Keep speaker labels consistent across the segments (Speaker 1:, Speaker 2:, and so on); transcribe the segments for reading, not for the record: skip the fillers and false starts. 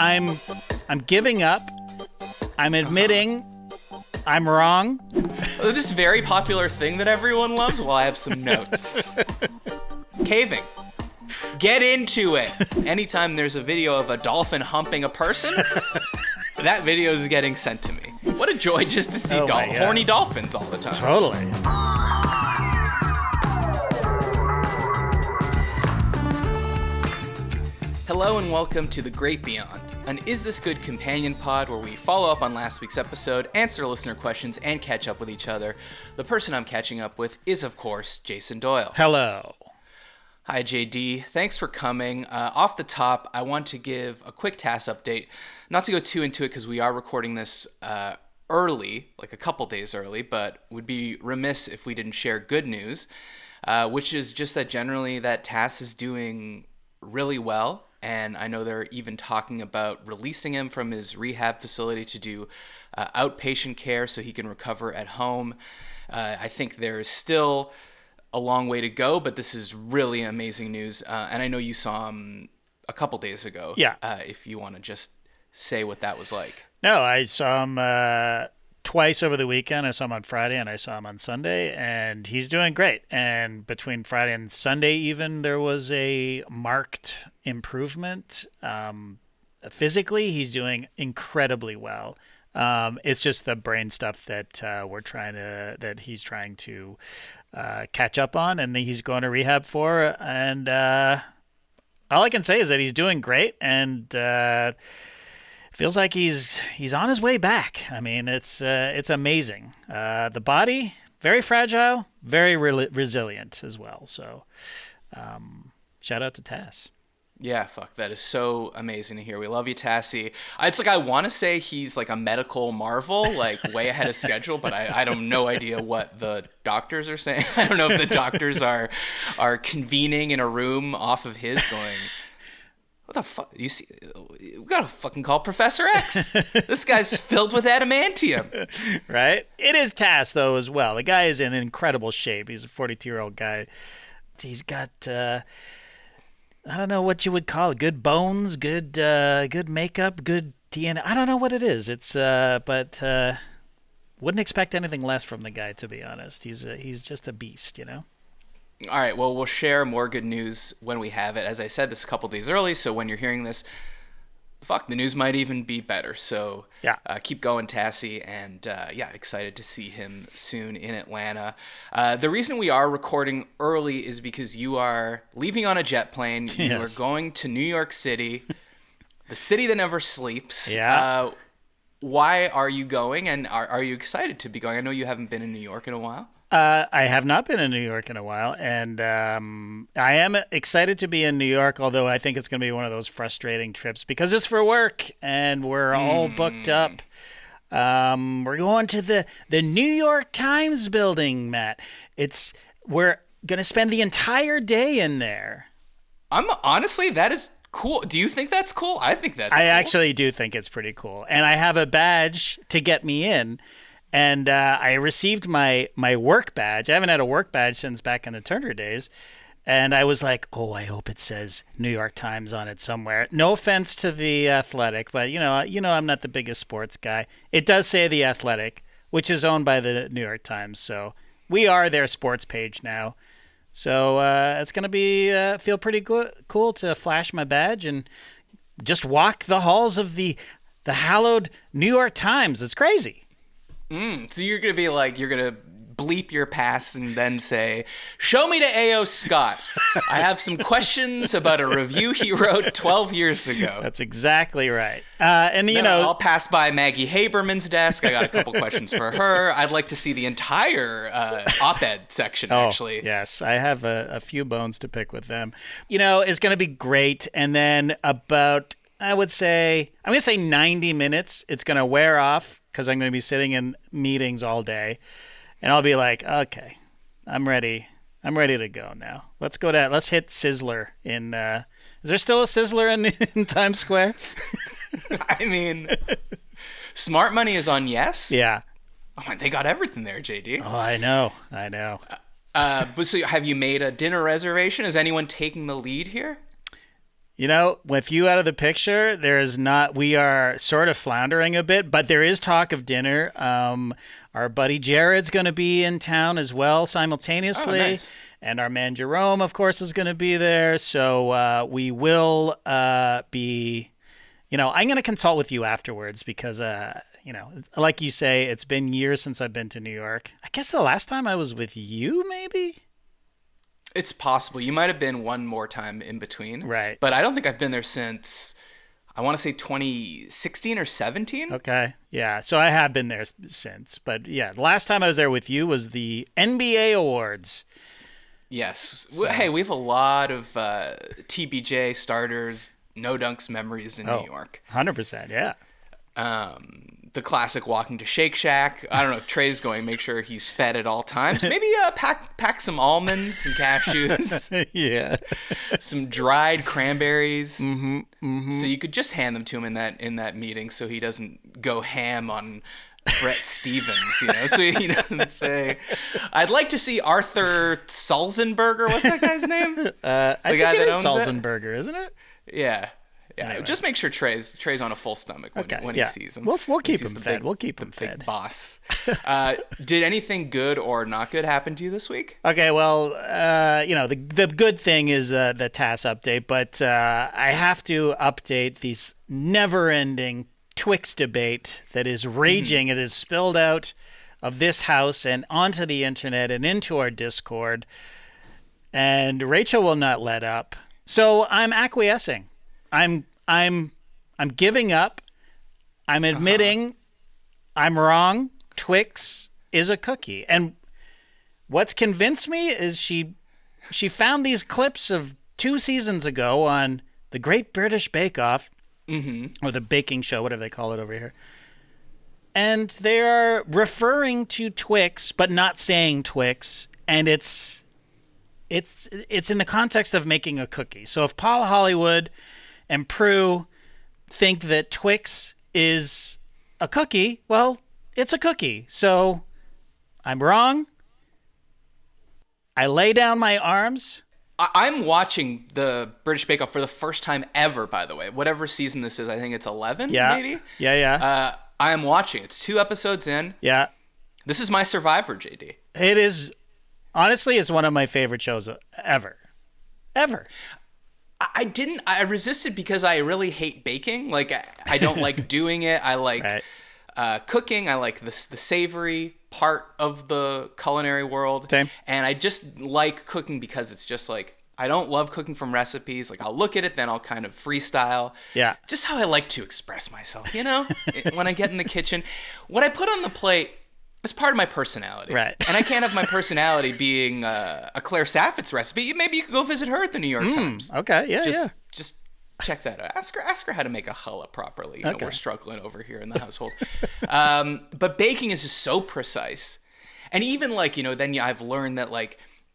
Speaker 1: I'm giving up. I'm admitting I'm wrong.
Speaker 2: This very popular thing that everyone loves. Well, I have some notes. Caving. Get into it. Anytime there's a video of a dolphin humping a person, that video is getting sent to me. What a joy just to see horny dolphins all the time.
Speaker 1: Totally.
Speaker 2: Hello and welcome to The Great Beyond, an Is This Good companion pod where we follow up on last week's episode, answer listener questions, and catch up with each other. The person I'm catching up with is, of course, Jason Doyle.
Speaker 1: Hello.
Speaker 2: Hi, JD. Thanks for coming. Off the top, I want to give a quick Tass update. Not to go too into it because we are recording this early, like a couple days early, but would be remiss if we didn't share good news, which is just that generally that Tass is doing really well. And I know they're even talking about releasing him from his rehab facility to do outpatient care so he can recover at home. I think there's still a long way to go, but this is really amazing news. And I know you saw him a couple days ago.
Speaker 1: Yeah.
Speaker 2: If you want to just say what that was like.
Speaker 1: No, I saw him twice over the weekend. I saw him on Friday and I saw him on Sunday, and he's doing great. And between Friday and Sunday even, there was a marked improvement. Physically, he's doing incredibly well. It's just the brain stuff that he's trying to catch up on, and he's going to rehab for. And all I can say is that he's doing great, and feels like he's on his way back. I mean, it's amazing. The body, very fragile, very resilient as well. So, shout out to Tass.
Speaker 2: Yeah, fuck, that is so amazing to hear. We love you, Tassie. It's like I want to say he's like a medical marvel, like way ahead of schedule, but I don't no idea what the doctors are saying. I don't know if the doctors are convening in a room off of his going, what the fuck? You see, we gotta fucking call Professor X. This guy's filled with adamantium.
Speaker 1: Right? It is Tass, though, as well. The guy is in incredible shape. He's a 42-year-old guy. He's got... I don't know what you would call it. Good bones, good makeup, good DNA. I don't know what it is. It's but wouldn't expect anything less from the guy, to be honest. He's just a beast, you know.
Speaker 2: All right. Well, we'll share more good news when we have it. As I said, this is a couple days early, so when you're hearing this, the news might even be better. So
Speaker 1: yeah,
Speaker 2: keep going, Tassie, and excited to see him soon in Atlanta. The reason we are recording early is because you are leaving on a jet plane.
Speaker 1: Yes.
Speaker 2: You are going to New York City, the city that never sleeps.
Speaker 1: Yeah.
Speaker 2: Why are you going, and are you excited to be going? I know you haven't been in New York in a while.
Speaker 1: I have not been in New York in a while, and I am excited to be in New York, although I think it's going to be one of those frustrating trips because it's for work, and we're all booked up. We're going to the New York Times building, Matt. We're going to spend the entire day in there.
Speaker 2: Honestly, that is cool. Do you think that's cool? I think that's cool.
Speaker 1: I actually do think it's pretty cool, and I have a badge to get me in. And I received my work badge. I haven't had a work badge since back in the Turner days. And I was like, oh, I hope it says New York Times on it somewhere. No offense to The Athletic, but, you know, I'm not the biggest sports guy. It does say The Athletic, which is owned by the New York Times. So we are their sports page now. So it's going to be feel pretty cool to flash my badge and just walk the halls of the hallowed New York Times. It's crazy.
Speaker 2: So you're going to be like, you're going to bleep your past and then say, show me to A.O. Scott. I have some questions about a review he wrote 12 years ago.
Speaker 1: That's exactly right. And
Speaker 2: I'll pass by Maggie Haberman's desk. I got a couple questions for her. I'd like to see the entire op-ed section, actually.
Speaker 1: Yes, I have a few bones to pick with them. It's going to be great. And then about, I'm going to say 90 minutes, it's going to wear off, because I'm going to be sitting in meetings all day, and I'll be like, okay, I'm ready to go now. Let's hit Sizzler in, is there still a Sizzler in Times Square?
Speaker 2: I mean, Smart Money is on Yes.
Speaker 1: Yeah.
Speaker 2: Oh, they got everything there, JD.
Speaker 1: Oh, I know.
Speaker 2: But so have you made a dinner reservation? Is anyone taking the lead here?
Speaker 1: You know, with you out of the picture, we are sort of floundering a bit, but there is talk of dinner. Our buddy Jared's going to be in town as well simultaneously.
Speaker 2: Oh, nice.
Speaker 1: And our man Jerome, of course, is going to be there. So we will be, I'm going to consult with you afterwards because, like you say, it's been years since I've been to New York. I guess the last time I was with you, maybe?
Speaker 2: It's possible. You might have been one more time in between.
Speaker 1: Right.
Speaker 2: But I don't think I've been there since, I want to say 2016 or 17.
Speaker 1: Okay. Yeah. So I have been there since. But yeah, the last time I was there with you was the NBA Awards.
Speaker 2: Yes. So. Hey, we have a lot of TBJ starters, no dunks memories in New York.
Speaker 1: 100%. Yeah.
Speaker 2: The classic walking to Shake Shack. I don't know if Trey's going. Make sure he's fed at all times. Maybe pack some almonds, some cashews.
Speaker 1: Yeah.
Speaker 2: Some dried cranberries.
Speaker 1: Mm-hmm, mm-hmm.
Speaker 2: So you could just hand them to him in that meeting, so he doesn't go ham on Brett Stevens. So he doesn't say, "I'd like to see Arthur Sulzenberger." What's that guy's name?
Speaker 1: I think it is Sulzenberger, isn't it?
Speaker 2: Yeah. Yeah,
Speaker 1: anyway.
Speaker 2: Just make sure Trey's on a full stomach when he sees him.
Speaker 1: We'll keep him fed. We'll keep him fed.
Speaker 2: Big boss. Did anything good or not good happen to you this week?
Speaker 1: Okay, well, the good thing is the Tass update, but I have to update this never-ending Twix debate that is raging. It is spilled out of this house and onto the internet and into our Discord, and Rachel will not let up. So I'm acquiescing. I'm giving up. I'm admitting I'm wrong. Twix is a cookie. And what's convinced me is she found these clips of 2 seasons ago on the Great British Bake Off, or the baking show, whatever they call it over here. And they are referring to Twix, but not saying Twix. And it's in the context of making a cookie. So if Paul Hollywood and Prue think that Twix is a cookie, well, it's a cookie. So I'm wrong. I lay down my arms.
Speaker 2: I'm watching the British Bake Off for the first time ever, by the way. Whatever season this is, I think it's 11, maybe?
Speaker 1: Yeah.
Speaker 2: I am watching. It's 2 episodes in.
Speaker 1: Yeah.
Speaker 2: This is my Survivor, JD.
Speaker 1: It is, honestly, it's one of my favorite shows ever. Ever.
Speaker 2: I resisted because I really hate baking. Like, I don't like doing it. I like cooking. I like the savory part of the culinary world.
Speaker 1: Same.
Speaker 2: And I just like cooking because it's just like, I don't love cooking from recipes. Like, I'll look at it, then I'll kind of freestyle.
Speaker 1: Yeah.
Speaker 2: Just how I like to express myself, when I get in the kitchen. What I put on the plate is part of my personality.
Speaker 1: Right.
Speaker 2: And I can't have my personality being a Claire Saffitz recipe. Maybe you could go visit her at the New York Times.
Speaker 1: Okay, yeah.
Speaker 2: Just check that out. Ask her how to make a challah properly.
Speaker 1: Okay.
Speaker 2: We're struggling over here in the household. But baking is just so precise. And even then I've learned that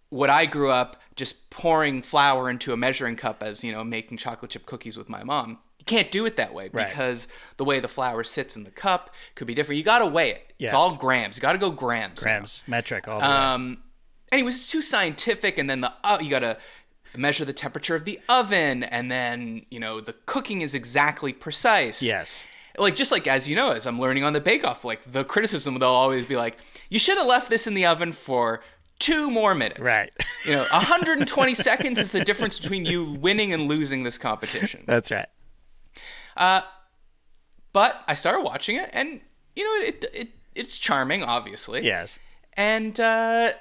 Speaker 2: what I grew up just pouring flour into a measuring cup as, making chocolate chip cookies with my mom. You can't do it that way because the way the flour sits in the cup could be different. You got to weigh it.
Speaker 1: Yes.
Speaker 2: It's all grams. You got to go grams.
Speaker 1: Grams, metric, all the way.
Speaker 2: Anyways, it's too scientific. And then you got to measure the temperature of the oven. And then, the cooking is exactly precise.
Speaker 1: Yes.
Speaker 2: Just as I'm learning on the Bake Off, the criticism, they'll always be like, you should have left this in the oven for 2 more minutes.
Speaker 1: Right.
Speaker 2: 120 seconds is the difference between you winning and losing this competition.
Speaker 1: That's right.
Speaker 2: But I started watching it, and it's charming, obviously.
Speaker 1: Yes.
Speaker 2: And I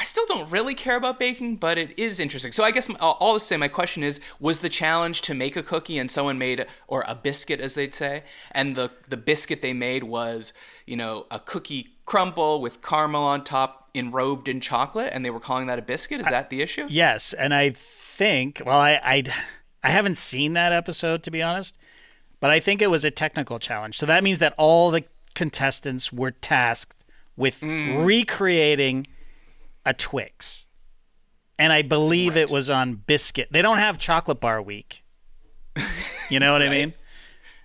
Speaker 2: still don't really care about baking, but it is interesting. So I guess all to say, my question is: was the challenge to make a cookie, and someone made or a biscuit, as they'd say, and the biscuit they made was a cookie crumble with caramel on top, enrobed in chocolate, and they were calling that a biscuit? Is that the issue?
Speaker 1: Yes, and I think I haven't seen that episode, to be honest. But I think it was a technical challenge. So that means that all the contestants were tasked with recreating a Twix. And I believe it was on biscuit. They don't have chocolate bar week. You know what I mean?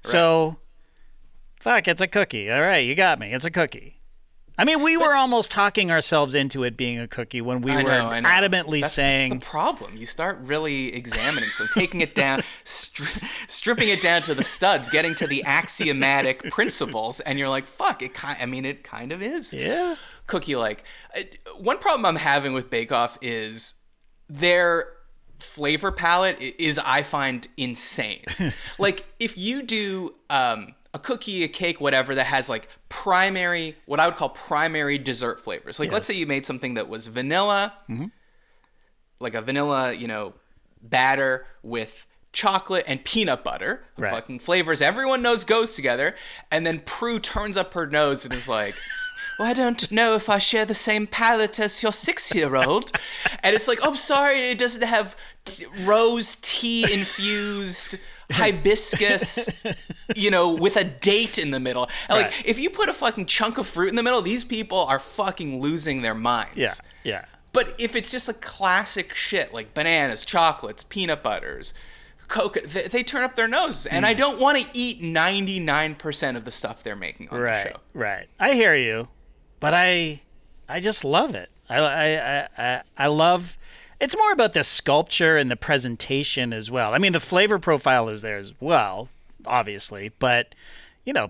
Speaker 1: So, fuck, it's a cookie. All right, you got me. It's a cookie. I mean, we were almost talking ourselves into it being a cookie when we were adamantly saying...
Speaker 2: That's the problem. You start really examining, so taking it down, stripping it down to the studs, getting to the axiomatic principles, and you're like, fuck, it kind of is.
Speaker 1: Yeah.
Speaker 2: Cookie-like. One problem I'm having with Bake Off is their flavor palette is, I find, insane. Like, if you do... a cookie, a cake, whatever, that has like what I would call primary dessert flavors. Like, let's say you made something that was vanilla, like a vanilla, batter with chocolate and peanut butter, fucking flavors everyone knows goes together. And then Prue turns up her nose and is like, well, I don't know if I share the same palate as your 6-year-old. And it's like, oh, sorry, it doesn't have rose tea infused hibiscus, with a date in the middle. And like, if you put a fucking chunk of fruit in the middle, these people are fucking losing their minds.
Speaker 1: Yeah, yeah.
Speaker 2: But if it's just a classic shit, like bananas, chocolates, peanut butters, coconut, they turn up their noses. And I don't want to eat 99% of the stuff they're making on the show.
Speaker 1: Right. I hear you, but I just love it. I love... It's more about the sculpture and the presentation as well. I mean, the flavor profile is there as well, obviously. But,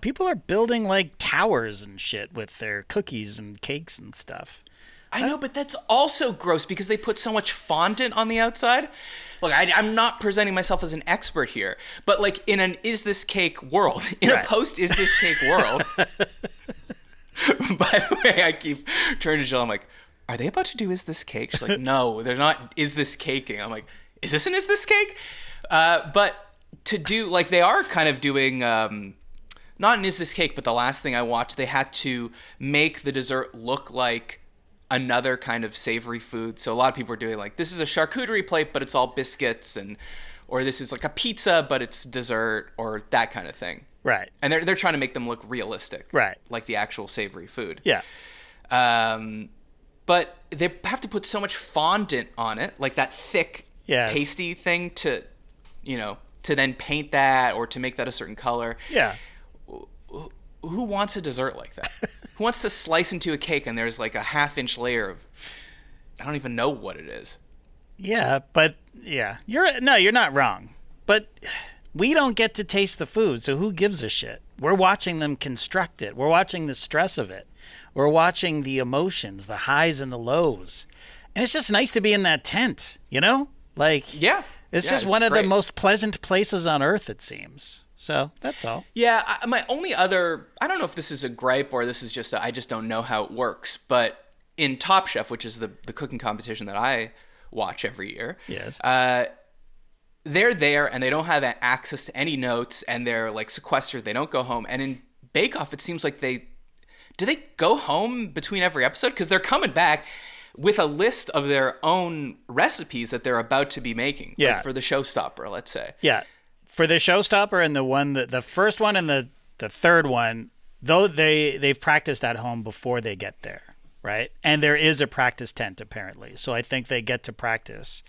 Speaker 1: people are building, like, towers and shit with their cookies and cakes and stuff.
Speaker 2: I know, but that's also gross because they put so much fondant on the outside. Look, I'm not presenting myself as an expert here. But, like, in an Is This Cake world, a post-Is This Cake world... By the way, I keep turning to Jill, I'm like... Are they about to do Is This Cake? She's like, no, they're not Is This Caking. I'm like, is this an Is This Cake? But to do, like, they are kind of doing, not an Is This Cake, but the last thing I watched, they had to make the dessert look like another kind of savory food. So a lot of people are doing, like, this is a charcuterie plate, but it's all biscuits, or this is like a pizza, but it's dessert, or that kind of thing.
Speaker 1: Right.
Speaker 2: And they're trying to make them look realistic.
Speaker 1: Right.
Speaker 2: Like the actual savory food.
Speaker 1: Yeah.
Speaker 2: But they have to put so much fondant on it, like that thick, pasty thing to then paint that or to make that a certain color.
Speaker 1: Yeah.
Speaker 2: Who wants a dessert like that? Who wants to slice into a cake and there's like a half-inch layer of, I don't even know what it is.
Speaker 1: Yeah, but you're not wrong. But we don't get to taste the food, so who gives a shit? We're watching them construct it. We're watching the stress of it. We're watching the emotions, the highs and the lows. And it's just nice to be in that tent, Like, it's just one of the most pleasant places on earth, it seems. So that's all.
Speaker 2: Yeah, my only other, I don't know if this is a gripe or this is just, I just don't know how it works, but in Top Chef, which is the cooking competition that I watch every year,
Speaker 1: yes,
Speaker 2: they're there and they don't have access to any notes and they're like sequestered. They don't go home. And in Bake Off, it seems like do they go home between every episode? Because they're coming back with a list of their own recipes that they're about to be making.
Speaker 1: Yeah.
Speaker 2: Like for the showstopper, let's say.
Speaker 1: Yeah. For the showstopper and the first one and the third one, though they've practiced at home before they get there, right? And there is a practice tent, apparently. So I think they get to practice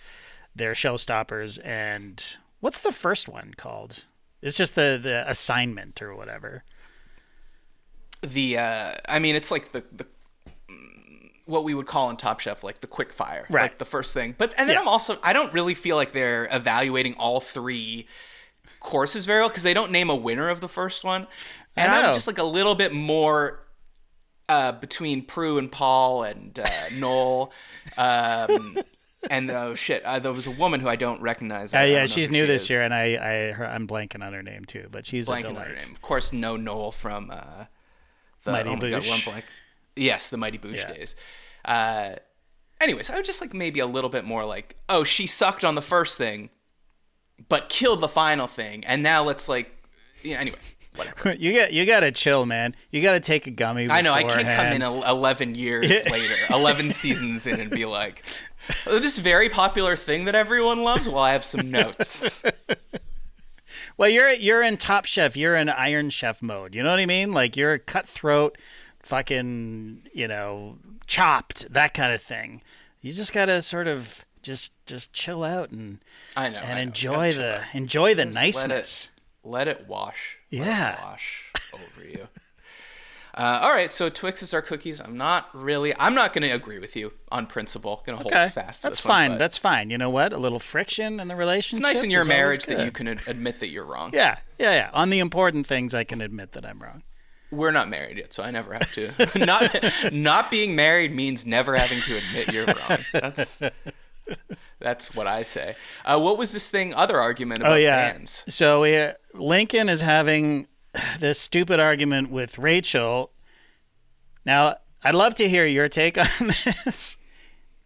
Speaker 1: their showstoppers. And what's the first one called? It's just the assignment or whatever.
Speaker 2: It's like the what we would call in Top Chef, like the quick fire,
Speaker 1: right?
Speaker 2: Like the first thing. But and then I don't really feel like they're evaluating all three courses very well because they don't name a winner of the first one. And I'm just like a little bit more between Prue and Paul and Noel. And there was a woman who I don't recognize.
Speaker 1: She's new this year, and I'm blanking on her name too. But she's a delight. On her name.
Speaker 2: Of course, no Noel from the
Speaker 1: Mighty Boosh.
Speaker 2: Yes, the Mighty Boosh days. Anyways, I was just like maybe a little bit more like, oh, she sucked on the first thing, but killed the final thing, and now let's like, anyway. Whatever.
Speaker 1: You gotta chill, man. You gotta take a gummy beforehand.
Speaker 2: I know. I can't come in 11 years later, 11 seasons in, and be like, oh, this very popular thing that everyone loves. Well, I have some notes.
Speaker 1: Well, you're in Top Chef. You're in Iron Chef mode. You know what I mean? Like you're cutthroat, fucking, chopped, that kind of thing. You just gotta sort of just chill out and enjoy the niceness.
Speaker 2: Let it wash.
Speaker 1: Yeah.
Speaker 2: Let it wash over you. All right, so Twixes are cookies. I'm not going to agree with you on principle. Going to hold fast to
Speaker 1: That's
Speaker 2: this
Speaker 1: fine.
Speaker 2: one,
Speaker 1: That's fine. You know what? A little friction in the relationship.
Speaker 2: It's nice in your
Speaker 1: is always
Speaker 2: marriage
Speaker 1: good.
Speaker 2: that you can admit that you're wrong.
Speaker 1: Yeah. On the important things, I can admit that I'm wrong.
Speaker 2: We're not married yet, so I never have to. Not being married means never having to admit you're wrong. That's what I say. What was this other argument about bands?
Speaker 1: So Lincoln is having this stupid argument with Rachel. Now, I'd love to hear your take on this.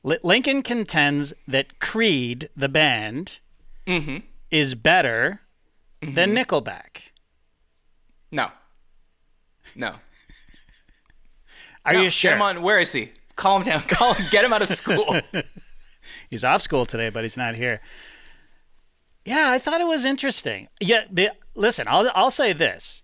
Speaker 1: Lincoln contends that Creed, the band, is better than Nickelback.
Speaker 2: No.
Speaker 1: Are you sure?
Speaker 2: Get him on. Where is he? Calm down. Get him out of school.
Speaker 1: He's off school today, but he's not here. Yeah, I thought it was interesting. Yeah, listen, I'll say this.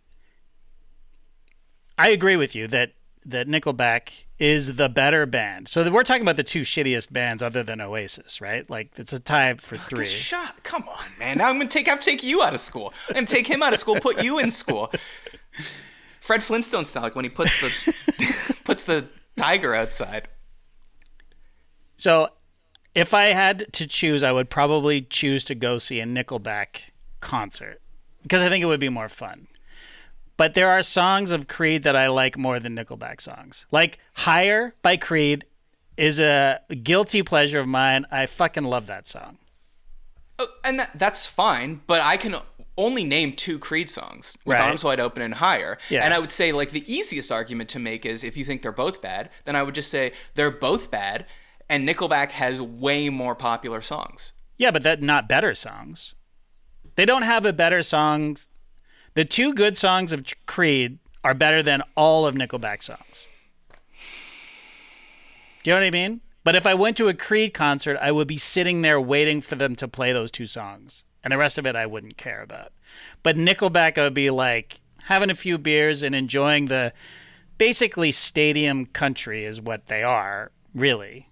Speaker 1: I agree with you that Nickelback is the better band. So we're talking about the two shittiest bands other than Oasis, right? Like, it's a tie for 3.
Speaker 2: Shut. Come on, man. Now I'm going to have to take you out of school. I'm going to take him out of school, put you in school. Fred Flintstone style, like when he puts the tiger outside.
Speaker 1: So if I had to choose, I would probably choose to go see a Nickelback concert because I think it would be more fun. But there are songs of Creed that I like more than Nickelback songs. Like Higher by Creed is a guilty pleasure of mine. I fucking love that song.
Speaker 2: Oh, and that's fine, but I can only name 2 Creed songs, with Arms Wide Open and Higher.
Speaker 1: Yeah.
Speaker 2: And I would say, like, the easiest argument to make is if you think they're both bad, then I would just say they're both bad, and Nickelback has way more popular songs.
Speaker 1: Yeah, but not better songs. They don't have a better songs. The 2 good songs of Creed are better than all of Nickelback songs. Do you know what I mean? But if I went to a Creed concert, I would be sitting there waiting for them to play those 2 songs. And the rest of it I wouldn't care about. But Nickelback, I would be like having a few beers and enjoying the basically stadium country is what they are, really.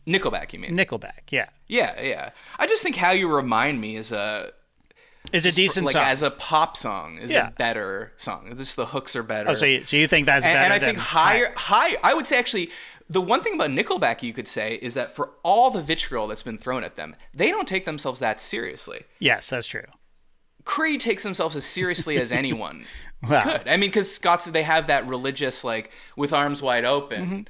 Speaker 2: Nickelback, you mean?
Speaker 1: Nickelback, yeah.
Speaker 2: Yeah. I just think How You Remind Me is a
Speaker 1: decent
Speaker 2: song.
Speaker 1: Like
Speaker 2: as a pop song is a better song. The hooks are better.
Speaker 1: Oh, so you think that's better
Speaker 2: and I
Speaker 1: than
Speaker 2: think Higher, I would say actually the one thing about Nickelback you could say is that for all the vitriol that's been thrown at them, they don't take themselves that seriously.
Speaker 1: Yes, that's true.
Speaker 2: Creed takes themselves as seriously as anyone
Speaker 1: Wow.
Speaker 2: could. I mean, because Scots, they have that religious, like, with arms wide open,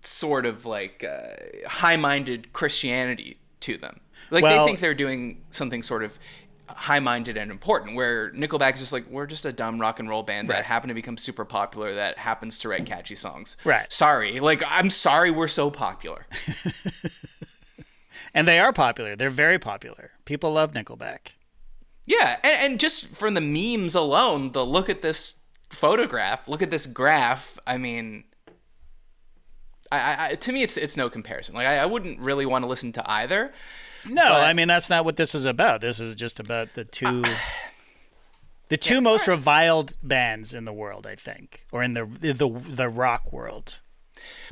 Speaker 2: sort of like high-minded Christianity to them. Like, they think they're doing something sort of high-minded and important, where Nickelback is just like, we're just a dumb rock and roll band that happened to become super popular that happens to write catchy songs.
Speaker 1: Right.
Speaker 2: Sorry. Like, I'm sorry we're so popular.
Speaker 1: And they are popular. They're very popular. People love Nickelback.
Speaker 2: Yeah, and just from the memes alone, the look at this photograph, look at this graph, I mean, I to me, it's no comparison. Like, I wouldn't really want to listen to either.
Speaker 1: No, I mean, that's not what this is about. This is just about the two most reviled bands in the world, I think, or in the rock world.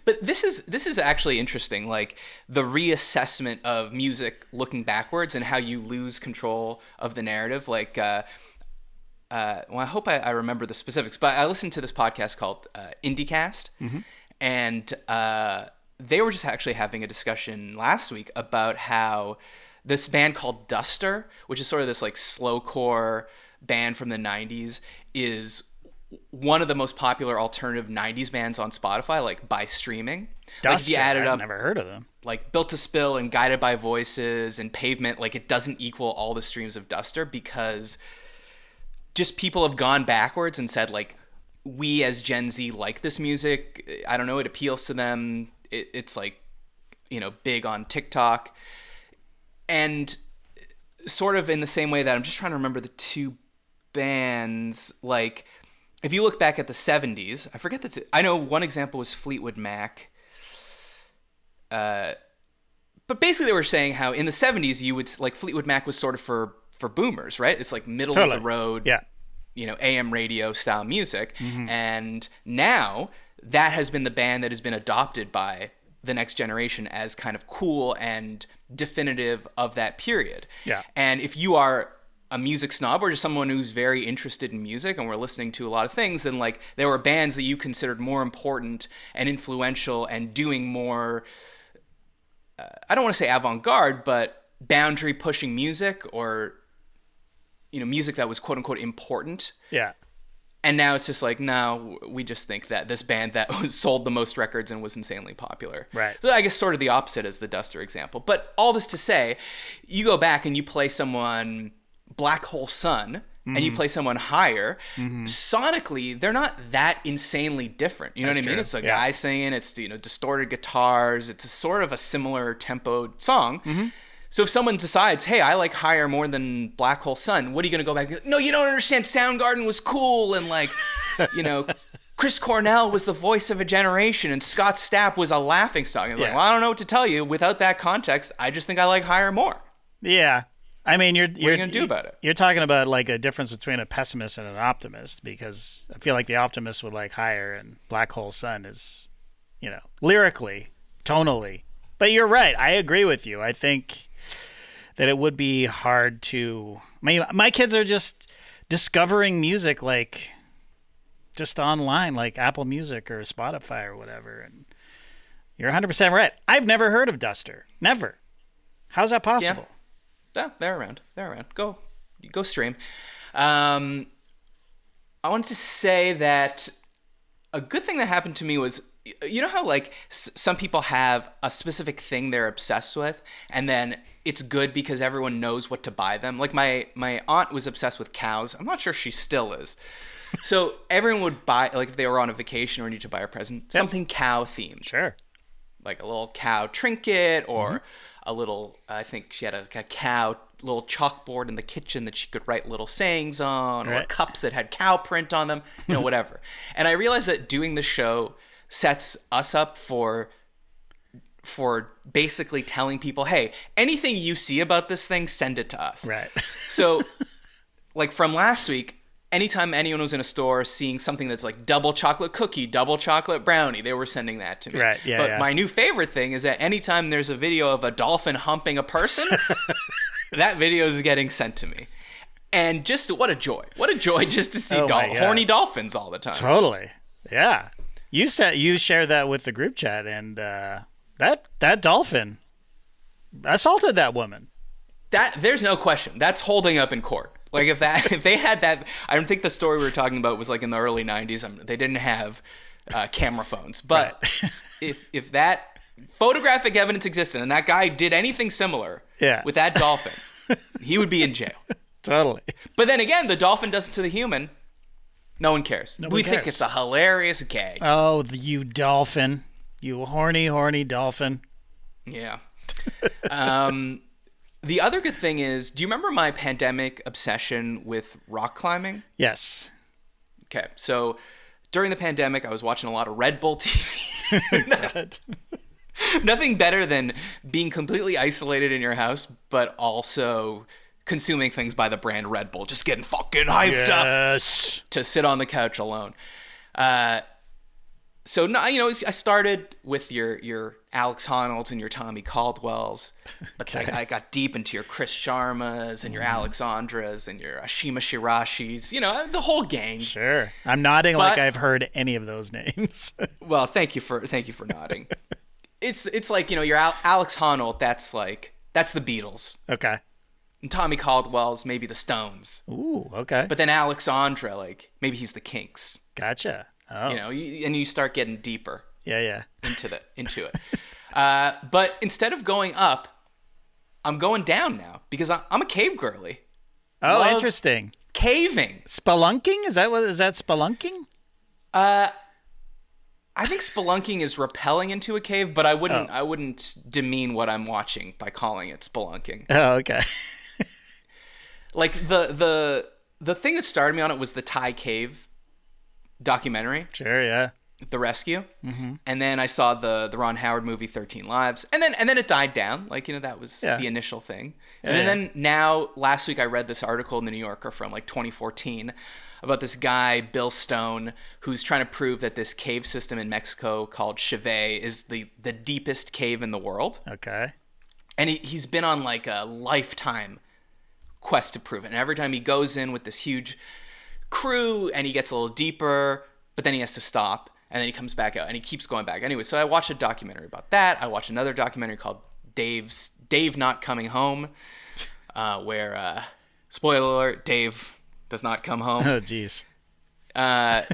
Speaker 2: But this is actually interesting, like the reassessment of music looking backwards and how you lose control of the narrative. Like, well, I hope I remember the specifics, but I listened to this podcast called IndieCast, and they were just actually having a discussion last week about how this band called Duster, which is sort of this like slowcore band from the 90s, is one of the most popular alternative 90s bands on Spotify, like by streaming.
Speaker 1: Duster,
Speaker 2: like if you added
Speaker 1: I've never heard of them.
Speaker 2: Like Built to Spill and Guided by Voices and Pavement, like it doesn't equal all the streams of Duster because just people have gone backwards and said like, we as Gen Z like this music. I don't know, it appeals to them. It's like, you know, big on TikTok. And sort of in the same way that I'm just trying to remember the 2 bands, like if you look back at the 70s, I forget that. I know one example was Fleetwood Mac. But basically they were saying how in the 70s you would like Fleetwood Mac was sort of for boomers, right? It's like middle of the road, you know, AM radio style music. And now that has been the band that has been adopted by the next generation as kind of cool and definitive of that period. Yeah. And if you are a music snob or just someone who's very interested in music and we're listening to a lot of things, then like there were bands that you considered more important and influential and doing more, I don't want to say avant-garde, but boundary pushing music, or, you know, music that was quote unquote important.
Speaker 1: Yeah.
Speaker 2: And now it's just like, no, we just think that this band that was sold the most records and was insanely popular.
Speaker 1: Right.
Speaker 2: So I guess sort of the opposite as the Duster example. But all this to say, you go back and you play someone Black Hole Sun and you play someone Higher, sonically, they're not that insanely different. You know what I mean?
Speaker 1: True.
Speaker 2: It's a guy singing, it's, you know, distorted guitars. It's a sort of a similar tempoed song. So if someone decides, hey, I like Higher more than Black Hole Sun, what are you going to go back and go, no, you don't understand. Soundgarden was cool. And like, you know, Chris Cornell was the voice of a generation and Scott Stapp was a laughingstock. It's like, well, I don't know what to tell you. Without that context, I just think I like Higher more.
Speaker 1: Yeah. I mean, what are you
Speaker 2: going to do about it?
Speaker 1: You're talking about like a difference between a pessimist and an optimist, because I feel like the optimist would like Higher and Black Hole Sun is, you know, lyrically, tonally. But you're right. I agree with you. I think that it would be hard to... I mean, my kids are just discovering music, like, just online, like Apple Music or Spotify or whatever. And you're 100% right. I've never heard of Duster. Never. How's that possible?
Speaker 2: Yeah, they're around. Go stream. I wanted to say that a good thing that happened to me was, you know how like some people have a specific thing they're obsessed with, and then it's good because everyone knows what to buy them. Like my aunt was obsessed with cows. I'm not sure she still is. So everyone would buy, like if they were on a vacation or need to buy a present, something cow themed.
Speaker 1: Sure.
Speaker 2: Like a little cow trinket or a little, I think she had a cow little chalkboard in the kitchen that she could write little sayings on, or cups that had cow print on them, you know, whatever. And I realized that doing the show sets us up for basically telling people, hey, anything you see about this thing, send it to us.
Speaker 1: Right.
Speaker 2: So like from last week, anytime anyone was in a store seeing something that's like double chocolate cookie, double chocolate brownie, they were sending that to me.
Speaker 1: Right. Yeah.
Speaker 2: But my new favorite thing is that anytime there's a video of a dolphin humping a person, that video is getting sent to me. And just what a joy. What a joy just to see horny dolphins all the time.
Speaker 1: Totally. Yeah. You shared that with the group chat, and that dolphin assaulted that woman.
Speaker 2: There's no question. That's holding up in court. Like if they had that, I don't think the story we were talking about was like in the early 90s. They didn't have camera phones. But if that photographic evidence existed and that guy did anything similar with that dolphin, he would be in jail.
Speaker 1: Totally.
Speaker 2: But then again, the dolphin does it to the human. No one cares. We think it's a hilarious gag.
Speaker 1: Oh, you dolphin. You horny dolphin.
Speaker 2: Yeah. The other good thing is, do you remember my pandemic obsession with rock climbing?
Speaker 1: Yes.
Speaker 2: Okay, so during the pandemic, I was watching a lot of Red Bull TV. Nothing better than being completely isolated in your house, but also consuming things by the brand Red Bull, just getting fucking hyped up to sit on the couch alone. So, you know, I started with your Alex Honnold's and your Tommy Caldwell's, but I got deep into your Chris Sharmas and your Alexandras and your Ashima Shirashis, you know, the whole gang.
Speaker 1: Sure. I'm nodding like I've heard any of those names.
Speaker 2: Well, thank you for nodding. It's like, you know, your Alex Honnold, that's the Beatles.
Speaker 1: Okay.
Speaker 2: And Tommy Caldwell's maybe the Stones.
Speaker 1: Ooh, okay.
Speaker 2: But then Alexandra, like maybe he's the Kinks.
Speaker 1: Gotcha. Oh.
Speaker 2: You know, and you start getting deeper.
Speaker 1: Yeah.
Speaker 2: Into it. But instead of going up, I'm going down now because I'm a cave girly.
Speaker 1: Oh, love interesting.
Speaker 2: Caving.
Speaker 1: Spelunking? Is that spelunking?
Speaker 2: I think spelunking is rappelling into a cave, but I wouldn't demean what I'm watching by calling it spelunking.
Speaker 1: Oh, okay.
Speaker 2: Like the thing that started me on it was the Thai cave documentary.
Speaker 1: Sure, yeah.
Speaker 2: The Rescue. Mm-hmm. And then I saw the Ron Howard movie 13 Lives. And then it died down. Like, you know, that was the initial thing. And then now last week I read this article in the New Yorker from like 2014 about this guy, Bill Stone, who's trying to prove that this cave system in Mexico called Chivay is the deepest cave in the world.
Speaker 1: Okay.
Speaker 2: And he's been on like a lifetime quest to prove it. And every time he goes in with this huge crew and he gets a little deeper, but then he has to stop and then he comes back out and he keeps going back. Anyway, so I watched a documentary about that. I watched another documentary called Dave Not Coming Home, where, spoiler alert, Dave does not come home.
Speaker 1: Oh, jeez.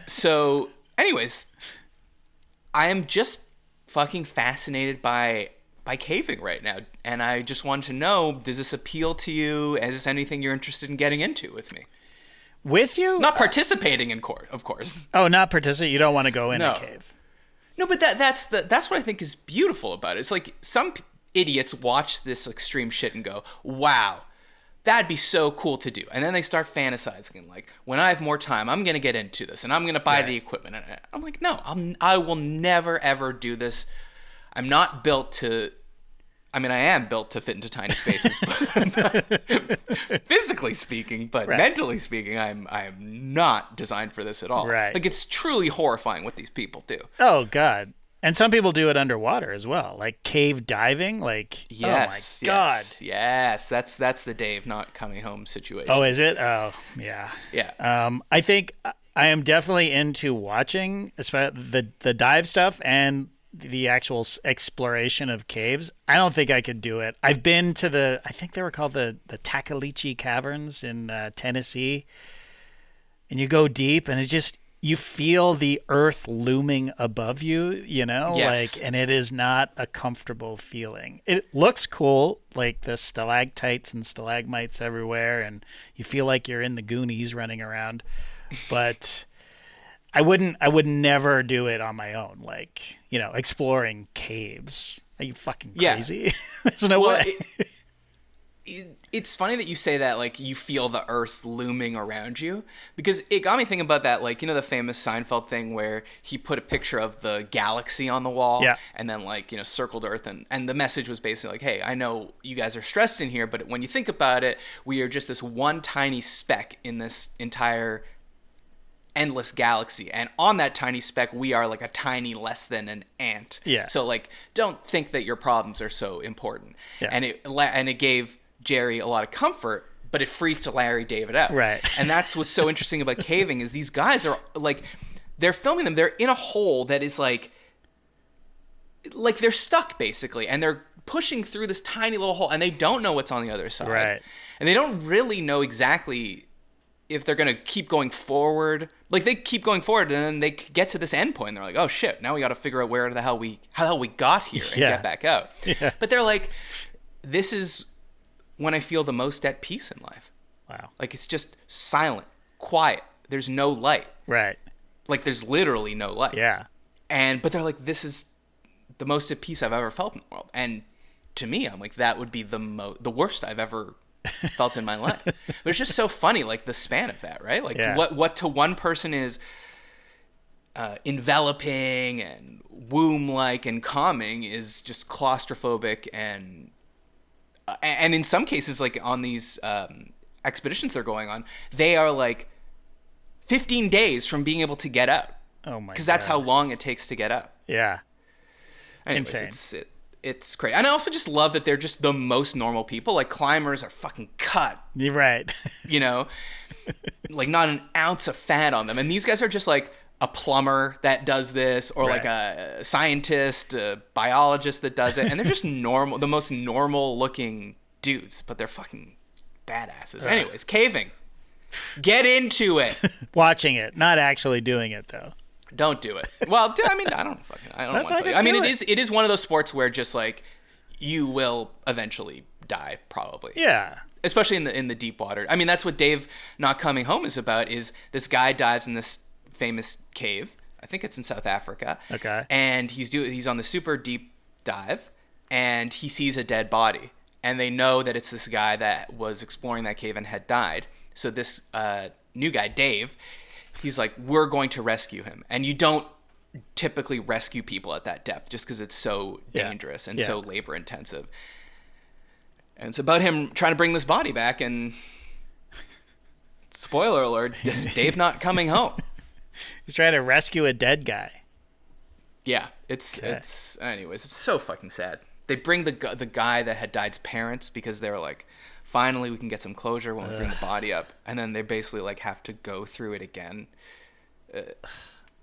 Speaker 2: So anyways, I am just fucking fascinated by caving right now. And I just want to know, does this appeal to you? Is this anything you're interested in getting into with me?
Speaker 1: With you?
Speaker 2: Not participating in court, of course.
Speaker 1: Oh, not participate? You don't want to go in a cave?
Speaker 2: No, but that's what I think is beautiful about it. It's like some idiots watch this extreme shit and go, wow, that'd be so cool to do. And then they start fantasizing and like, when I have more time, I'm going to get into this and I'm going to buy the equipment. And I'm like, no, I will never, ever do this. I'm not built to... I mean, I am built to fit into tiny spaces, but physically speaking, but mentally speaking, I am not designed for this at all.
Speaker 1: Right.
Speaker 2: Like, it's truly horrifying what these people do.
Speaker 1: Oh, God. And some people do it underwater as well, like cave diving. Like,
Speaker 2: yes,
Speaker 1: oh my God.
Speaker 2: Yes. That's the Dave Not Coming Home situation.
Speaker 1: Oh, is it? Oh, yeah.
Speaker 2: Yeah.
Speaker 1: I think I am definitely into watching the dive stuff and the actual exploration of caves. I don't think I could do it. I've been to I think they were called the Takalichi Caverns in Tennessee. And you go deep and you feel the earth looming above you,
Speaker 2: Yes.
Speaker 1: and it is not a comfortable feeling. It looks cool, like the stalactites and stalagmites everywhere. And you feel like you're in the Goonies running around, but I would never do it on my own, like, exploring caves. Are you fucking crazy? Yeah. There's no way.
Speaker 2: It's funny that you say that, like, you feel the earth looming around you, because it got me thinking about that, like, the famous Seinfeld thing where he put a picture of the galaxy on the wall and then, like, circled earth. And the message was basically like, hey, I know you guys are stressed in here, but when you think about it, we are just this one tiny speck in this entire endless galaxy, and on that tiny speck we are like a tiny less than an ant. So like, don't think that your problems are so important. And it gave Jerry a lot of comfort, but it freaked Larry David out. And that's what's so interesting about caving is these guys are like, they're filming them, they're in a hole that is like they're stuck basically, and they're pushing through this tiny little hole and they don't know what's on the other side. And they don't really know exactly if they're going to keep going forward. Like, they keep going forward and then they get to this end point and they're like, oh shit, now we got to figure out how the hell we got here and get back out. But they're like, this is when I feel the most at peace in life.
Speaker 1: Wow.
Speaker 2: Like, it's just silent, quiet. There's no light. Like, there's literally no light. But they're like, this is the most at peace I've ever felt in the world. And to me, I'm like, that would be the worst I've ever felt in my life. But it's just so funny, like, the span of that, right? Like, what to one person is enveloping and womb-like and calming is just claustrophobic and in some cases, like on these expeditions they're going on, they are like 15 days from being able to get out.
Speaker 1: Oh my God.
Speaker 2: Because that's how long it takes to get out. Anyways,
Speaker 1: insane.
Speaker 2: It's crazy. And I also just love that they're just the most normal people. Like, climbers are fucking cut.
Speaker 1: You're right.
Speaker 2: Like, not an ounce of fat on them. And these guys are just like a plumber that does this, or like a scientist, a biologist that does it. And they're just normal, the most normal looking dudes, but they're fucking badasses. Anyways, caving. Get into it.
Speaker 1: Watching it, not actually doing it though.
Speaker 2: Don't do it. Well, I mean, I don't want to tell you. I mean, it is one of those sports where just like you will eventually die, probably. Especially in the deep water. I mean, that's what Dave Not Coming Home is about. Is this guy dives in this famous cave? I think it's in South Africa. And he's on the super deep dive, and he sees a dead body, and they know that it's this guy that was exploring that cave and had died. So this new guy, Dave, he's like, we're going to rescue him. And you don't typically rescue people at that depth just because it's so dangerous and so labor intensive. And it's about him trying to bring this body back, and spoiler alert, Dave Not Coming Home.
Speaker 1: He's trying to rescue a dead guy.
Speaker 2: It's anyways, it's so fucking sad. They bring the guy that had died's parents because they were like, Finally, we can get some closure when we bring the body up. And then they basically like have to go through it again.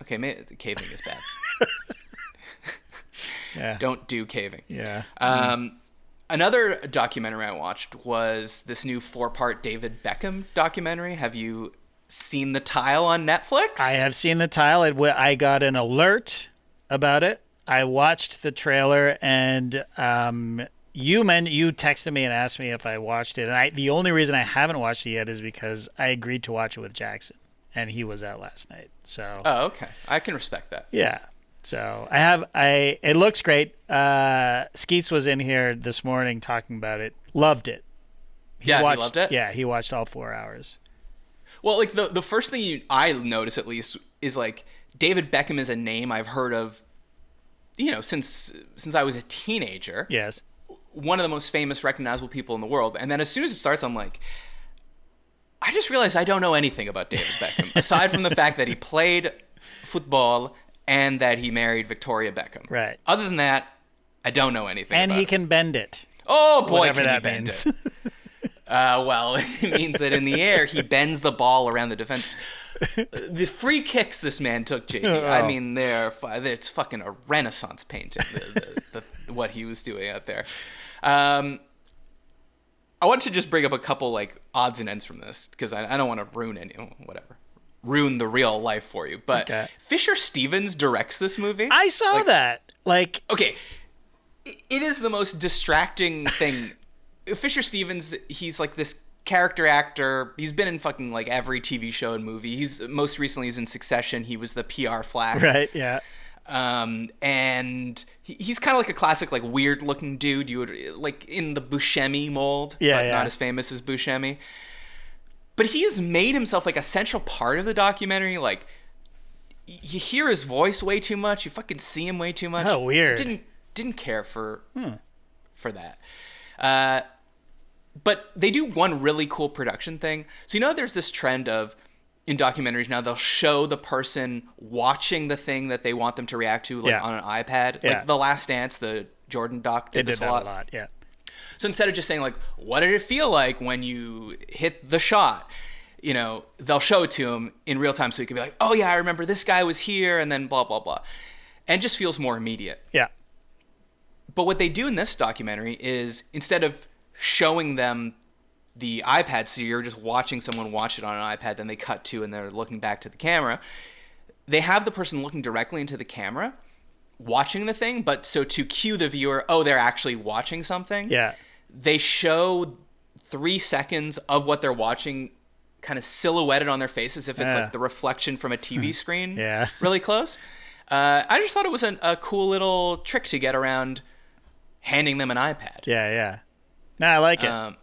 Speaker 2: Okay, caving is bad.
Speaker 1: Yeah.
Speaker 2: Don't do caving.
Speaker 1: Yeah.
Speaker 2: Another documentary I watched was this new 4-part David Beckham documentary. Have you seen The Tile on Netflix?
Speaker 1: I have seen The Tile. I got an alert about it. I watched the trailer, and you texted me and asked me if I watched it. And the only reason I haven't watched it yet is because I agreed to watch it with Jackson, and he was out last night. So.
Speaker 2: Oh, okay. I can respect that.
Speaker 1: Yeah. So it looks great. Skeets was in here this morning talking about it. Loved it.
Speaker 2: He loved it?
Speaker 1: Yeah, he watched all 4 hours.
Speaker 2: Well, like the first thing I notice, at least, is like David Beckham is a name I've heard of, since I was a teenager.
Speaker 1: Yes.
Speaker 2: One of the most famous, recognizable people in the world. And then as soon as it starts, I'm like, I just realized I don't know anything about David Beckham, aside from the fact that he played football and that he married Victoria Beckham.
Speaker 1: Right.
Speaker 2: Other than that, I don't know anything
Speaker 1: And
Speaker 2: about
Speaker 1: he
Speaker 2: him.
Speaker 1: can bend it.
Speaker 2: Oh, boy,
Speaker 1: Whatever
Speaker 2: can
Speaker 1: that
Speaker 2: he bend
Speaker 1: means.
Speaker 2: it. Well, it means that in the air, he bends the ball around the defense. The free kicks this man took, JD, I mean, it's fucking a Renaissance painting, what he was doing out there. I want to just bring up a couple like odds and ends from this, because I don't want to ruin the real life for you. But
Speaker 1: Okay.
Speaker 2: Fisher Stevens directs this movie.
Speaker 1: I saw that. Like,
Speaker 2: okay, it is the most distracting thing. Fisher Stevens, he's like this character actor. He's been in fucking like every TV show and movie. Most recently he's in Succession. He was the PR flag.
Speaker 1: right, yeah.
Speaker 2: And he's kind of like a classic, like weird looking dude. You would like in the Buscemi mold,
Speaker 1: Yeah,
Speaker 2: but
Speaker 1: yeah.
Speaker 2: not as famous as Buscemi. But he has made himself like a central part of the documentary. Like you hear his voice way too much. You fucking see him way too much.
Speaker 1: Oh, weird.
Speaker 2: Didn't care for that. But they do one really cool production thing. So there's this trend of, in documentaries now, they'll show the person watching the thing that they want them to react to, like on an iPad.
Speaker 1: Yeah.
Speaker 2: Like The Last Dance, the Jordan doc did this
Speaker 1: that
Speaker 2: a lot.
Speaker 1: a lot, yeah.
Speaker 2: So instead of just saying, like, what did it feel like when you hit the shot? They'll show it to him in real time so he can be like, oh, yeah, I remember this guy was here, and then blah, blah, blah. And it just feels more immediate.
Speaker 1: Yeah.
Speaker 2: But what they do in this documentary is, instead of showing them the iPad, so you're just watching someone watch it on an iPad, then they cut to and they're looking back to the camera, they have the person looking directly into the camera, watching the thing, but so to cue the viewer, oh, they're actually watching something.
Speaker 1: Yeah.
Speaker 2: They show 3 seconds of what they're watching kind of silhouetted on their face as if it's like the reflection from a TV screen.
Speaker 1: Yeah.
Speaker 2: Really close. I just thought it was a cool little trick to get around handing them an iPad.
Speaker 1: Yeah, yeah. No, I like it.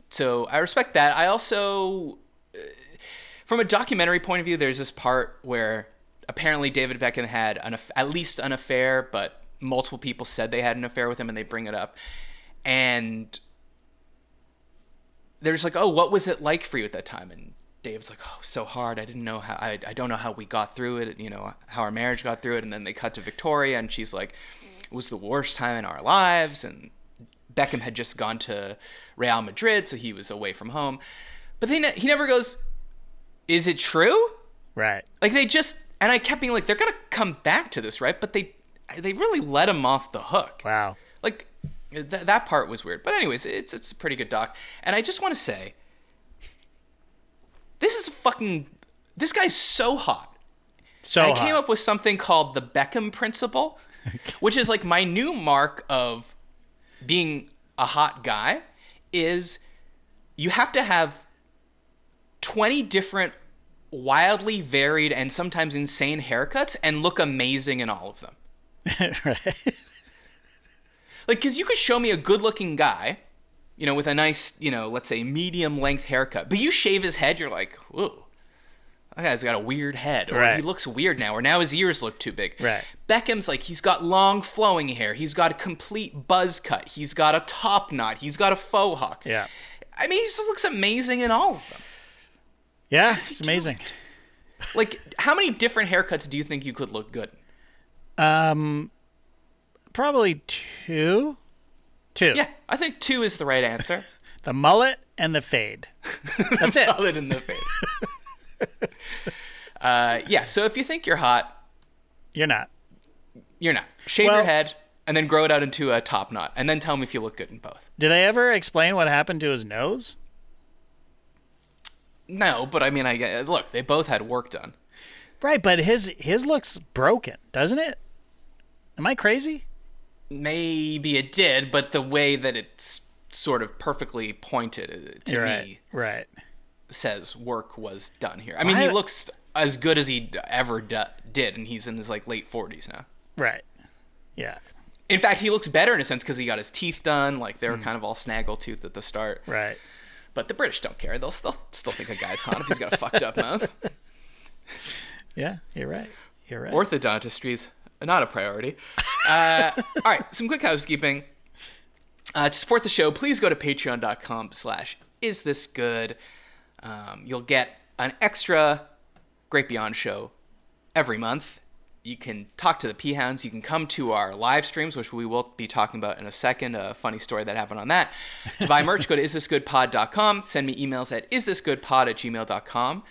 Speaker 2: So I respect that. I also, from a documentary point of view, there's this part where apparently David Beckham had at least an affair, but multiple people said they had an affair with him, and they bring it up. And they're just like, oh, what was it like for you at that time? And David's like, oh, so hard. I didn't know how, I don't know how we got through it, how our marriage got through it. And then they cut to Victoria, and she's like, it was the worst time in our lives. And Beckham had just gone to Real Madrid, so he was away from home. But he never goes, is it true?
Speaker 1: Right.
Speaker 2: Like and I kept being like, they're going to come back to this, right? But they really let him off the hook.
Speaker 1: Wow.
Speaker 2: Like, that part was weird. But anyways, it's a pretty good doc. And I just want to say, this guy's so hot. I came up with something called the Beckham principle, which is like my new mark of being a hot guy is you have to have 20 different wildly varied and sometimes insane haircuts and look amazing in all of them.
Speaker 1: Right.
Speaker 2: Like, because you could show me a good-looking guy, with a nice, let's say medium-length haircut, but you shave his head, you're like, whoa. That guy's got a weird head, or
Speaker 1: right.
Speaker 2: He looks weird now, or now his ears look too big.
Speaker 1: Right.
Speaker 2: Beckham's like, he's got long flowing hair, he's got a complete buzz cut, he's got a top knot, he's got a faux hawk.
Speaker 1: Yeah.
Speaker 2: I mean, he just looks amazing in all of them.
Speaker 1: Yeah, it's amazing.
Speaker 2: Like, how many different haircuts do you think you could look good?
Speaker 1: Probably two.
Speaker 2: Yeah, I think 2 is the right answer.
Speaker 1: The mullet and the fade. That's it.
Speaker 2: Mullet and the fade. Yeah, so if you think you're hot,
Speaker 1: You're not.
Speaker 2: you're not. Shave your head and then grow it out into a top knot, and then tell me if you look good in both.
Speaker 1: Did they ever explain what happened to his nose?
Speaker 2: No, but I mean, look, they both had work done.
Speaker 1: Right, but his looks broken, doesn't it? Am I crazy?
Speaker 2: Maybe it did, but the way that it's sort of perfectly pointed to me says work was done here. I mean, he looks as good as he ever did, and he's in his like late 40s now.
Speaker 1: Right. Yeah.
Speaker 2: In fact, he looks better in a sense because he got his teeth done. Like, they were kind of all snaggle-toothed at the start.
Speaker 1: Right.
Speaker 2: But the British don't care. They'll still think a guy's hot if he's got a fucked up mouth.
Speaker 1: Yeah, you're right. You're right.
Speaker 2: Orthodontistry's not a priority. All right, some quick housekeeping. To support the show, please go to patreon.com/isthisgood. You'll get an extra Great Beyond show every month. You can talk to the P-Hounds. You can come to our live streams, which we will be talking about in a second. A funny story that happened on that. To buy merch, go to isthisgoodpod.com. Send me emails at isthisgoodpod@gmail.com.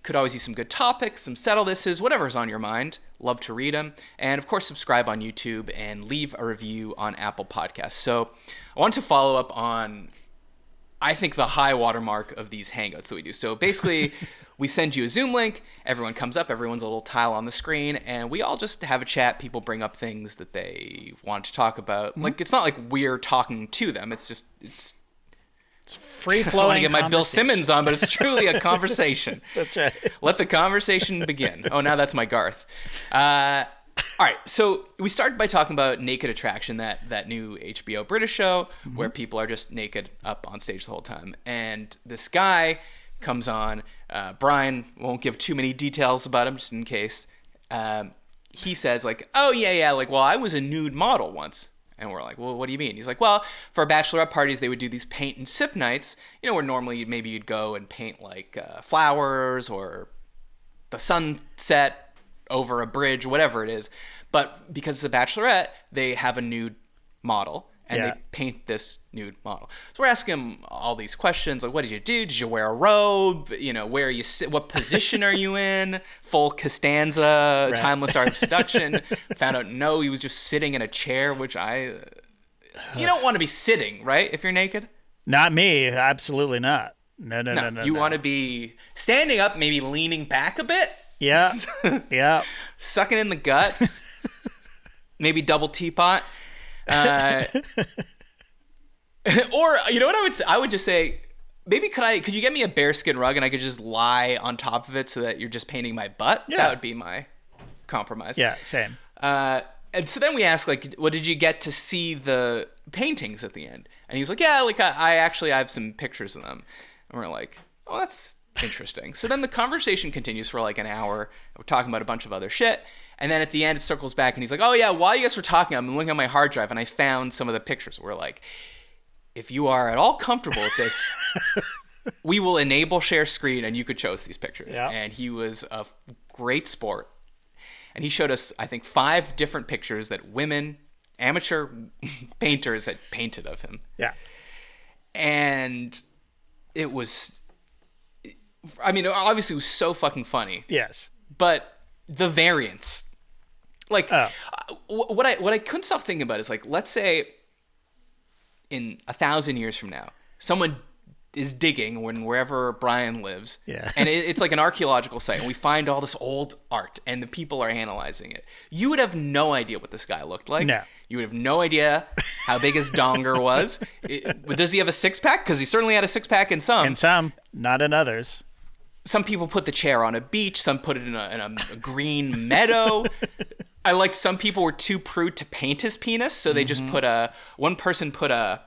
Speaker 2: Could always use some good topics, some settle thises, whatever's on your mind. Love to read them. And, of course, subscribe on YouTube and leave a review on Apple Podcasts. So I want to follow up on, I think, the high watermark of these Hangouts that we do. So basically, we send you a Zoom link. Everyone comes up. Everyone's a little tile on the screen. And we all just have a chat. People bring up things that they want to talk about. Mm-hmm. Like, it's not like we're talking to them. It's just... It's
Speaker 1: free-flowing.
Speaker 2: I want to get my Bill Simmons on, but it's truly a conversation.
Speaker 1: That's right.
Speaker 2: Let the conversation begin. Oh, now that's my Garth. All right, so we started by talking about Naked Attraction, that new HBO British show where people are just naked up on stage the whole time. And this guy comes on. Brian won't give too many details about him, just in case. He says, like, oh, yeah, like, well, I was a nude model once. And we're like, well, what do you mean? He's like, well, for bachelorette parties, they would do these paint and sip nights, where normally maybe you'd go and paint like flowers or the sunset over a bridge, whatever it is. But because it's a bachelorette, they have a nude model and they paint this nude model. So we're asking him all these questions, like, what did you do? Did you wear a robe? Where are you what position are you in? Full Costanza, Timeless Art of Seduction. Found out, no, he was just sitting in a chair, which you don't want to be sitting, right? If you're naked?
Speaker 1: Not me. Absolutely not. No.
Speaker 2: You want to be standing up, maybe leaning back a bit.
Speaker 1: Yeah. Yeah.
Speaker 2: Sucking in the gut. Maybe double teapot. Or you know what I would just say, maybe could you get me a bearskin rug and I could just lie on top of it so that you're just painting my butt?
Speaker 1: Yeah.
Speaker 2: That would be my compromise.
Speaker 1: Yeah, same.
Speaker 2: And so then we asked, like, well, did you get to see the paintings at the end? And he was like, yeah, like I have some pictures of them. And we're like, oh, that's interesting. So then the conversation continues for like an hour. We're talking about a bunch of other shit. And then at the end, it circles back, and he's like, oh, yeah, while you guys were talking, I'm looking at my hard drive, and I found some of the pictures. We're like, if you are at all comfortable with this, we will enable share screen, and you could show us these pictures.
Speaker 1: Yeah.
Speaker 2: And he was a great sport. And he showed us, I think, 5 different pictures that women, amateur painters, had painted of him.
Speaker 1: Yeah.
Speaker 2: And it was, I mean, obviously it was so fucking funny.
Speaker 1: Yes.
Speaker 2: But the variance... Like, what I couldn't stop thinking about is, like, let's say in 1,000 years from now, someone is digging wherever Brian lives, and it's like an archaeological site, and we find all this old art, and the people are analyzing it. You would have no idea what this guy looked like.
Speaker 1: No.
Speaker 2: You would have no idea how big his donger was. Does he have a six-pack? Because he certainly had a six-pack in some.
Speaker 1: In some, not in others.
Speaker 2: Some people put the chair on a beach. Some put it in a green meadow. I like some people were too prude to paint his penis, so they just one person put a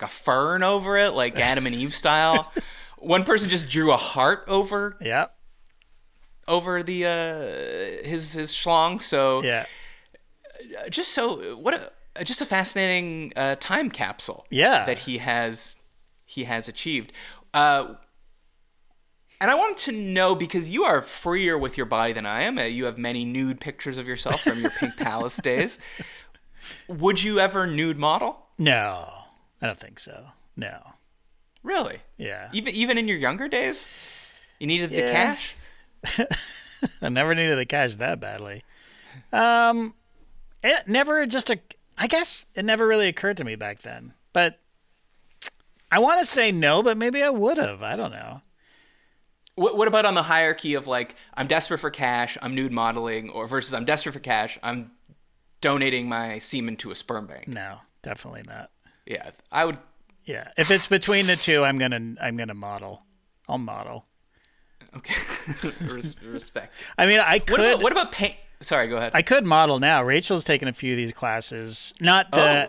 Speaker 2: fern over it, like Adam and Eve style. One person just drew a heart over the his schlong. So just a fascinating time capsule.
Speaker 1: Yeah,
Speaker 2: that he has achieved. And I wanted to know, because you are freer with your body than I am. You have many nude pictures of yourself from your Pink Palace days. Would you ever nude model?
Speaker 1: No, I don't think so. No.
Speaker 2: Really?
Speaker 1: Yeah.
Speaker 2: Even in your younger days, you needed the cash.
Speaker 1: I never needed the cash that badly. It never I guess it never really occurred to me back then. But I want to say no, but maybe I would have. I don't know.
Speaker 2: What about on the hierarchy of like, I'm desperate for cash, I'm nude modeling, or versus I'm desperate for cash, I'm donating my semen to a sperm bank?
Speaker 1: No, definitely not.
Speaker 2: Yeah, I would.
Speaker 1: Yeah, if it's between the two, I'm gonna model. I'll model.
Speaker 2: Okay, respect.
Speaker 1: I mean, I could.
Speaker 2: What about paint? Sorry, go ahead.
Speaker 1: I could model now. Rachel's taken a few of these classes. Not the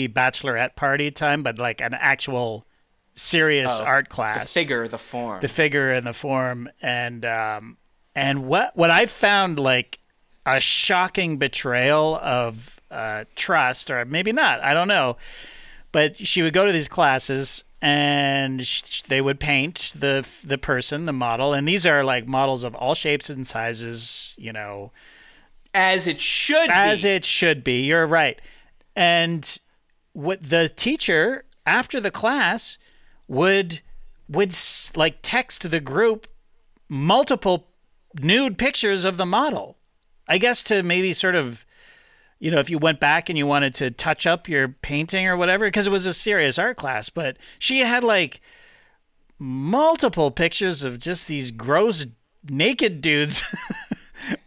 Speaker 1: bachelorette party time, but like an actual serious art class.
Speaker 2: The figure, the form.
Speaker 1: The figure and the form, and what I found like a shocking betrayal of trust, or maybe not. I don't know. But she would go to these classes, and they would paint the person, the model, and these are like models of all shapes and sizes, you know,
Speaker 2: as it should be.
Speaker 1: As it should be. You're right. And what the teacher after the class would like text the group multiple nude pictures of the model. I guess to maybe sort of, you know, if you went back and you wanted to touch up your painting or whatever, because it was a serious art class, but she had like multiple pictures of just these gross naked dudes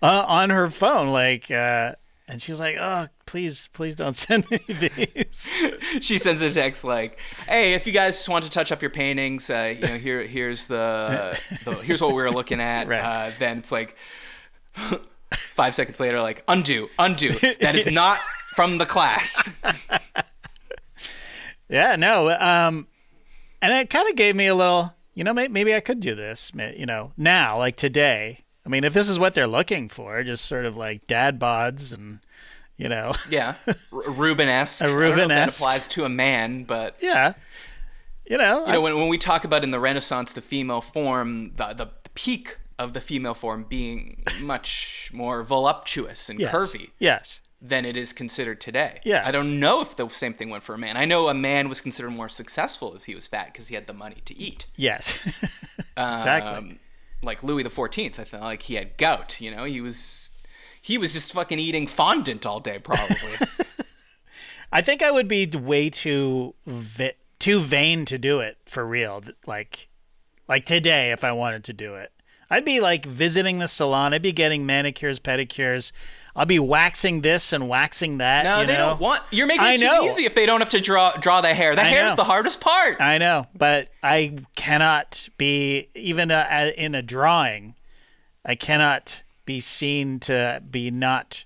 Speaker 1: on her phone. Like, and she was like, oh, please don't send me these.
Speaker 2: She sends a text like, hey, if you guys just want to touch up your paintings, you know, here's here's what we're looking at.
Speaker 1: Right.
Speaker 2: Then it's like 5 seconds later, like, undo. That is not from the class.
Speaker 1: Yeah, no. And it kind of gave me a little, you know, maybe I could do this, you know, now, like today. I mean, if this is what they're looking for, just sort of like dad bods and, you know.
Speaker 2: Yeah. Rubenesque.
Speaker 1: A Rubenesque.
Speaker 2: I don't know if that applies to a man, but.
Speaker 1: Yeah. You know,
Speaker 2: when we talk about in the Renaissance, the female form, the peak of the female form being much more voluptuous and curvy than it is considered today.
Speaker 1: Yes.
Speaker 2: I don't know if the same thing went for a man. I know a man was considered more successful if he was fat because he had the money to eat.
Speaker 1: Yes. Exactly.
Speaker 2: Like Louis XIV, I felt like he had gout, you know? He was just fucking eating fondant all day, probably.
Speaker 1: I think I would be way too vain to do it for real. Like today, if I wanted to do it. I'd be like visiting the salon. I'd be getting manicures, pedicures. I'll be waxing this and waxing that.
Speaker 2: No, they don't want. You're making it too easy if they don't have to draw the hair. The hair's the hardest part.
Speaker 1: I know, but I cannot be even in a drawing. I cannot be seen to be not,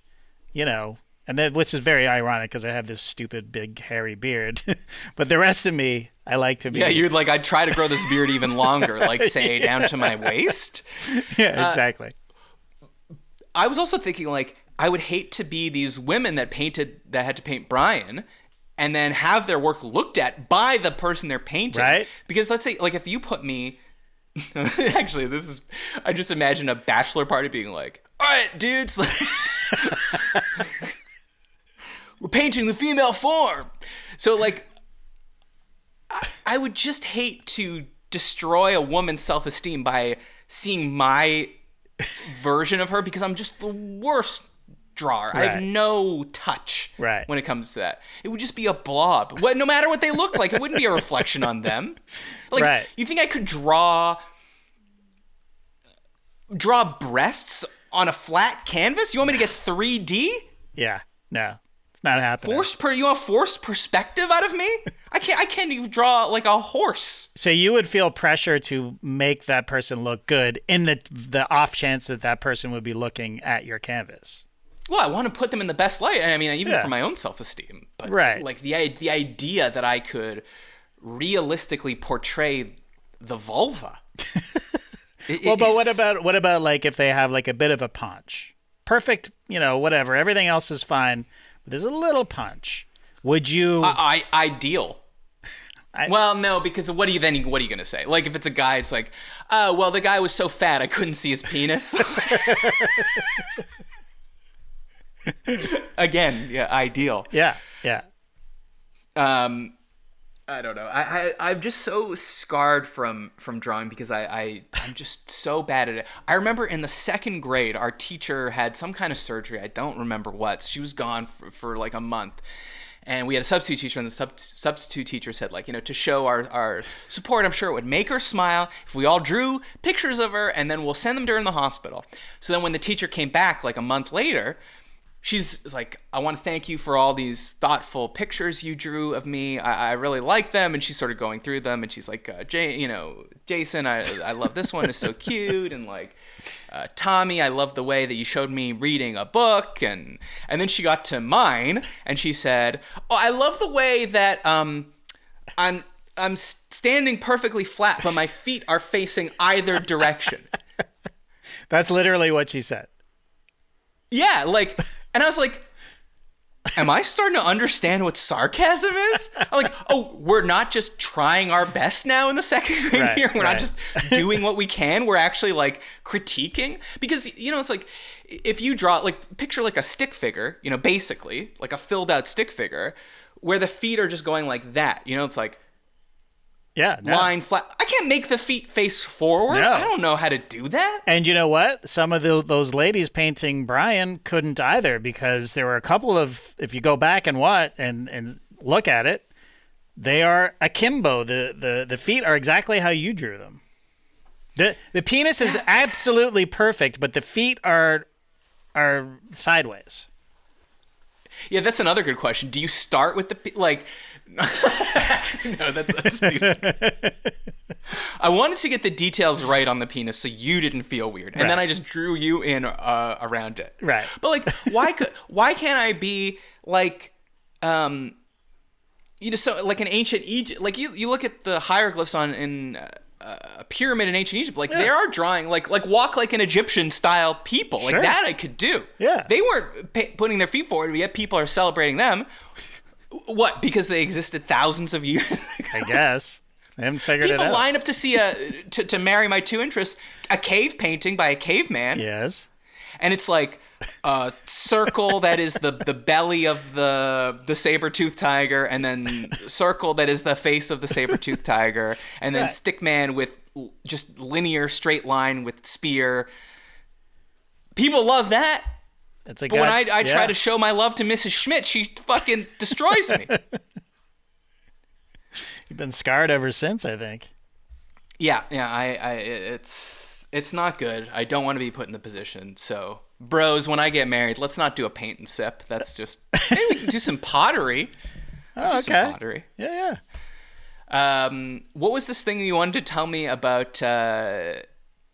Speaker 1: you know. And then, which is very ironic because I have this stupid big hairy beard, but the rest of me, I like to be.
Speaker 2: Yeah, you're like, I'd try to grow this beard even longer, like say down to my waist.
Speaker 1: Yeah, exactly.
Speaker 2: I was also thinking like, I would hate to be these women that had to paint Brian and then have their work looked at by the person they're painting.
Speaker 1: Right.
Speaker 2: Because let's say, like, if you put me, actually, I just imagine a bachelor party being like, all right, dudes, we're painting the female form. So, like, I would just hate to destroy a woman's self-esteem by seeing my version of her because I'm just the worst drawer.
Speaker 1: Right.
Speaker 2: I have no touch
Speaker 1: when
Speaker 2: it comes to that. It would just be a blob. No matter what they look like, it wouldn't be a reflection on them. Like, you think I could draw breasts on a flat canvas? You want me to get 3D?
Speaker 1: Yeah, no. Not happening.
Speaker 2: You want forced perspective out of me? I can't even draw like a horse.
Speaker 1: So you would feel pressure to make that person look good in the off chance that person would be looking at your canvas.
Speaker 2: Well, I want to put them in the best light. I mean, even for my own self-esteem. But like the idea that I could realistically portray the vulva.
Speaker 1: But what about like if they have like a bit of a punch? Perfect, you know, whatever. Everything else is fine. But there's a little punch. Would you?
Speaker 2: Ideal. Well, no, because what are you going to say? Like, if it's a guy, it's like, oh, well, the guy was so fat I couldn't see his penis. Again, yeah, ideal.
Speaker 1: Yeah.
Speaker 2: I don't know. I'm just so scarred from drawing because I'm just so bad at it. I remember in the second grade, our teacher had some kind of surgery. I don't remember what. She was gone for like a month. And we had a substitute teacher, and the substitute teacher said, like, to show our support, I'm sure it would make her smile if we all drew pictures of her, and then we'll send them to her in the hospital. So then when the teacher came back, like a month later, she's like, I want to thank you for all these thoughtful pictures you drew of me. I really like them. And she started going through them, and she's like, Jason, I love this one. It's so cute. And like, Tommy, I love the way that you showed me reading a book. And then she got to mine, and she said, oh, I love the way that I'm standing perfectly flat, but my feet are facing either direction.
Speaker 1: That's literally what she said.
Speaker 2: Yeah, like, and I was like, am I starting to understand what sarcasm is? I'm like, oh, we're not just trying our best now in the second grade here. We're not just doing what we can. We're actually like critiquing. Because, it's like, if you draw, like, picture like a stick figure, basically, like a filled out stick figure, where the feet are just going like that. It's like, line flat. I can't make the feet face forward. No. I don't know how to do that.
Speaker 1: And you know what? Some of those ladies painting Brian couldn't either, because there were a couple of, if you go back and look at it, they are akimbo. The feet are exactly how you drew them. The penis is absolutely perfect, but the feet are sideways.
Speaker 2: Yeah, that's another good question. Do you start with actually, no, that's stupid. I wanted to get the details right on the penis so you didn't feel weird, and then I just drew you in around it.
Speaker 1: Right.
Speaker 2: But like, why can't I be like, so like in ancient Egypt, like you look at the hieroglyphs in a pyramid in ancient Egypt, like they are drawing like walk like an Egyptian style people, like that I could do.
Speaker 1: Yeah.
Speaker 2: They weren't putting their feet forward, yet people are celebrating them. What? Because they existed thousands of years ago?
Speaker 1: I guess. I haven't figured it out.
Speaker 2: People line up to see to marry my two interests, a cave painting by a caveman.
Speaker 1: Yes.
Speaker 2: And it's like a circle that is the belly of the saber-toothed tiger, and then circle that is the face of the saber-toothed tiger, and then stickman with just linear straight line with spear. People love that. But when I try to show my love to Mrs. Schmidt, she fucking destroys me.
Speaker 1: You've been scarred ever since, I think.
Speaker 2: Yeah. It's not good. I don't want to be put in the position. So, bros, when I get married, let's not do a paint and sip. That's just, maybe we can do some pottery.
Speaker 1: Oh, okay.
Speaker 2: Some pottery.
Speaker 1: Yeah.
Speaker 2: What was this thing you wanted to tell me about?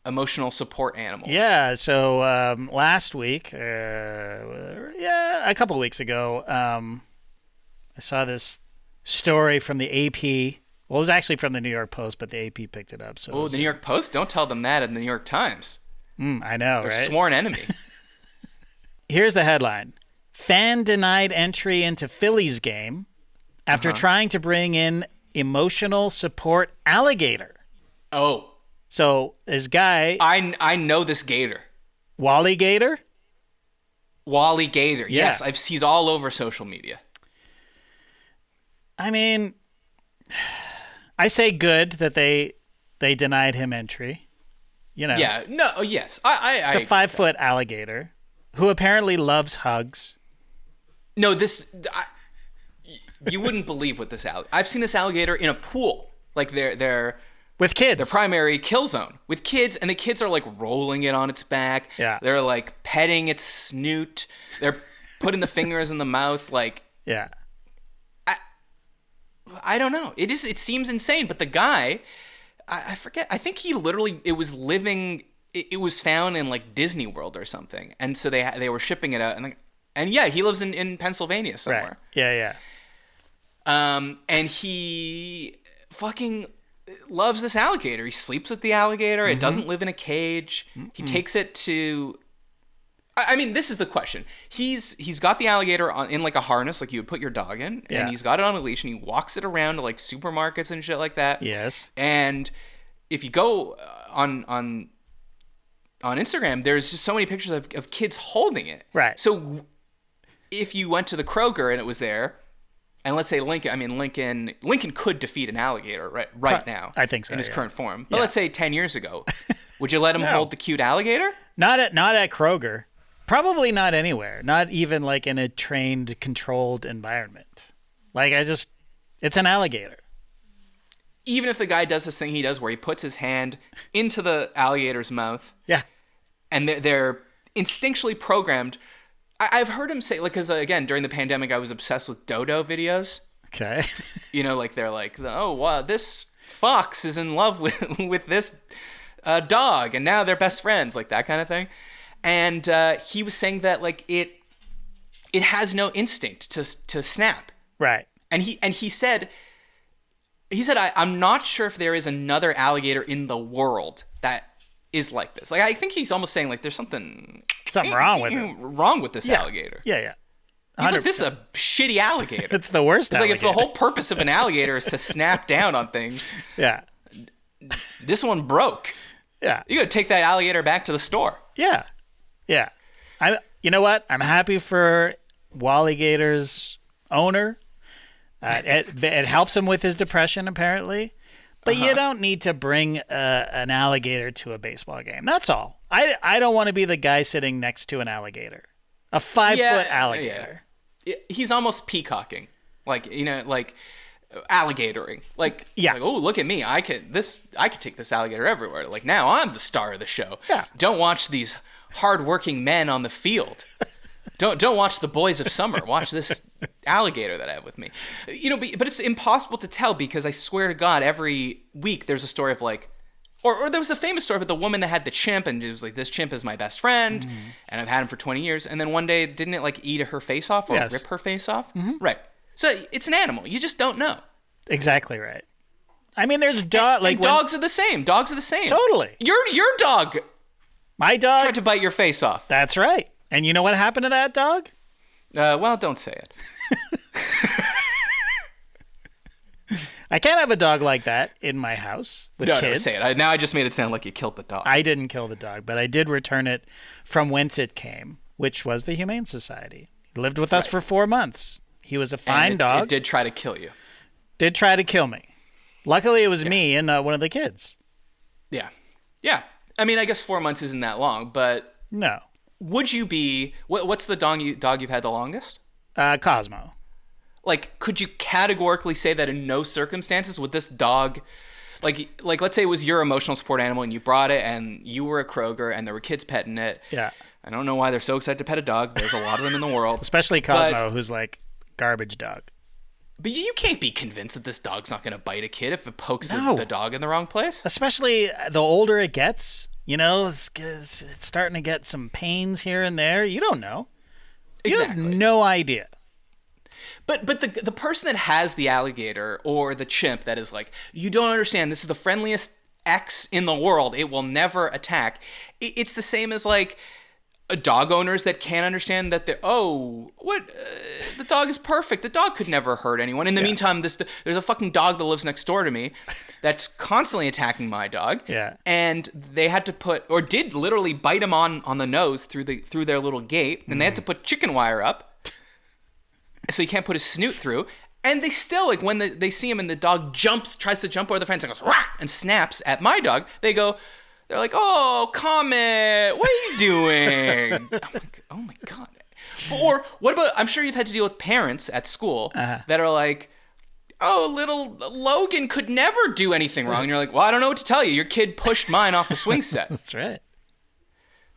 Speaker 2: Emotional support animals.
Speaker 1: Yeah, so last week, a couple of weeks ago, I saw this story from the AP. Well, it was actually from the New York Post, but the AP picked it up. So
Speaker 2: the New York Post? Don't tell them that in the New York Times.
Speaker 1: I know,
Speaker 2: They're
Speaker 1: right?
Speaker 2: Sworn enemy.
Speaker 1: Here's the headline. Fan denied entry into Phillies game after trying to bring in emotional support alligator.
Speaker 2: Oh.
Speaker 1: So this guy...
Speaker 2: I know this gator.
Speaker 1: Wally Gator?
Speaker 2: Wally Gator.
Speaker 1: Yeah.
Speaker 2: Yes, he's all over social media.
Speaker 1: I mean, I say good that they denied him entry.
Speaker 2: Yeah, no, yes. It's
Speaker 1: a 5-foot alligator who apparently loves hugs.
Speaker 2: No, you wouldn't believe what this alligator... I've seen this alligator in a pool. Like they're
Speaker 1: with kids.
Speaker 2: Their primary kill zone with kids, and the kids are like rolling it on its back.
Speaker 1: Yeah.
Speaker 2: They're like petting its snoot. They're putting the fingers in the mouth. Like,
Speaker 1: yeah.
Speaker 2: I don't know. It seems insane, but the guy, I forget. I think he literally it was found in like Disney World or something, and so they were shipping it out, and yeah, he lives in Pennsylvania somewhere.
Speaker 1: Right. Yeah.
Speaker 2: And he fucking loves this alligator. He sleeps with the alligator. It doesn't live in a cage. He takes it to... I mean, this is the question. He's got the alligator in like a harness, like you would put your dog in, and he's got it on a leash, and he walks it around to like supermarkets and shit like that.
Speaker 1: Yes.
Speaker 2: And if you go on Instagram, there's just so many pictures of kids holding it.
Speaker 1: Right.
Speaker 2: So if you went to the Kroger and it was there, And let's say Lincoln could defeat an alligator right now.
Speaker 1: I think so,
Speaker 2: in his
Speaker 1: yeah.
Speaker 2: current form. But let's say 10 years ago, would you let him
Speaker 1: No.
Speaker 2: hold the cute alligator?
Speaker 1: Not at Kroger. Probably not anywhere. Not even like in a trained, controlled environment. Like it's an alligator.
Speaker 2: Even if the guy does this thing he does where he puts his hand into the alligator's mouth.
Speaker 1: Yeah.
Speaker 2: And they're instinctually programmed. I've heard him say, like, because again, during the pandemic, I was obsessed with dodo videos.
Speaker 1: Okay.
Speaker 2: Like they're like, oh, wow, this fox is in love with this dog, and now they're best friends, like that kind of thing. And he was saying that like it has no instinct to snap.
Speaker 1: Right.
Speaker 2: And he said I'm not sure if there is another alligator in the world that is like this. Like I think he's almost saying like there's something
Speaker 1: wrong with it.
Speaker 2: Wrong with this alligator.
Speaker 1: Yeah.
Speaker 2: He's like, this is a shitty alligator.
Speaker 1: It's the worst
Speaker 2: It's
Speaker 1: alligator.
Speaker 2: like if the whole purpose of an alligator is to snap down on things,
Speaker 1: Yeah.
Speaker 2: this one broke.
Speaker 1: Yeah.
Speaker 2: You gotta take that alligator back to the store.
Speaker 1: Yeah. Yeah. You know what? I'm happy for Walligator's owner. It helps him with his depression, apparently. But you don't need to bring an alligator to a baseball game. That's all. I don't want to be the guy sitting next to an alligator. A 5-foot alligator.
Speaker 2: Yeah. He's almost peacocking. Like, like alligatoring. Like, oh, look at me. I could take this alligator everywhere. Like, now I'm the star of the show.
Speaker 1: Yeah.
Speaker 2: Don't watch these hardworking men on the field. Don't watch the boys of summer. Watch this alligator that I have with me. But it's impossible to tell because I swear to God, every week there's a story of like, or there was a famous story about the woman that had the chimp and it was like, this chimp is my best friend and I've had him for 20 years. And then one day, didn't it like eat her face off or rip her face off? Mm-hmm. Right. So it's an animal. You just don't know.
Speaker 1: Exactly right. I mean, there's dogs
Speaker 2: are the same. Dogs are the same.
Speaker 1: Totally.
Speaker 2: Your dog.
Speaker 1: My dog
Speaker 2: tried to bite your face off.
Speaker 1: That's right. And you know what happened to that dog?
Speaker 2: Well, don't say it.
Speaker 1: I can't have a dog like that in my house with kids.
Speaker 2: No, say it. Now I just made it sound like you killed the dog.
Speaker 1: I didn't kill the dog, but I did return it from whence it came, which was the Humane Society. He lived with us for 4 months. He was a fine dog.
Speaker 2: It did try to kill you.
Speaker 1: Did try to kill me. Luckily, it was me and not one of the kids.
Speaker 2: Yeah. Yeah. I mean, I guess 4 months isn't that long, but...
Speaker 1: No.
Speaker 2: Would you be... What's the dog you've had the longest?
Speaker 1: Cosmo.
Speaker 2: Like, could you categorically say that in no circumstances would this dog... Like let's say it was your emotional support animal and you brought it and you were a Kroger and there were kids petting it.
Speaker 1: Yeah.
Speaker 2: I don't know why they're so excited to pet a dog. There's a lot of them in the world.
Speaker 1: Especially Cosmo, who's like garbage dog.
Speaker 2: But you can't be convinced that this dog's not going to bite a kid if it pokes the dog in the wrong place.
Speaker 1: Especially the older it gets, it's starting to get some pains here and there. You don't know. You have no idea.
Speaker 2: But the person that has the alligator or the chimp that is like, you don't understand, this is the friendliest X in the world. It will never attack. It's the same as like dog owners that can't understand that the dog is perfect. The dog could never hurt anyone. In the meantime, there's a fucking dog that lives next door to me that's constantly attacking my dog.
Speaker 1: Yeah.
Speaker 2: And they had to did literally bite him on the nose through their little gate, and they had to put chicken wire up so he can't put his snoot through. And they still, like, when they see him and the dog tries to jump over the fence and goes, rah, and snaps at my dog, they're like, oh, Comet, what are you doing? I'm like, oh my God. Or what about, I'm sure you've had to deal with parents at school that are like, oh, little Logan could never do anything wrong. And you're like, well, I don't know what to tell you. Your kid pushed mine off the swing set.
Speaker 1: That's right.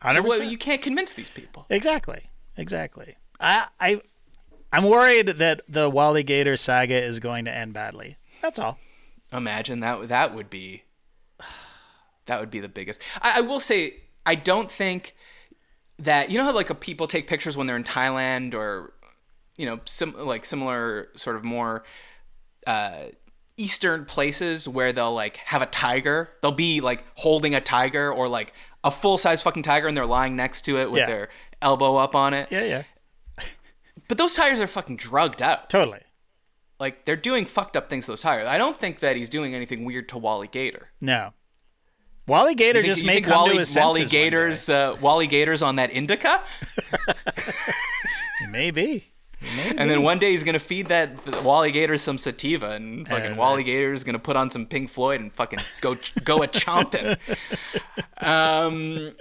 Speaker 2: 100%. So you can't convince these people.
Speaker 1: Exactly. I'm worried that the Walligator saga is going to end badly. That's all.
Speaker 2: Imagine that would be the biggest. I will say, I don't think that, you know how like people take pictures when they're in Thailand or, similar sort of more Eastern places where they'll like have a tiger. They'll be like holding a tiger or like a full-size fucking tiger and they're lying next to it with their elbow up on it.
Speaker 1: Yeah.
Speaker 2: But those tigers are fucking drugged out.
Speaker 1: Totally.
Speaker 2: Like, they're doing fucked up things to those tigers. I don't think that he's doing anything weird to Wally Gator.
Speaker 1: No. Wally Gator just may come to his senses
Speaker 2: Wally Gator's on that indica?
Speaker 1: Maybe.
Speaker 2: And then one day he's gonna feed that Wally Gator some sativa, and fucking Wally Gator is gonna put on some Pink Floyd and fucking go a chomping. All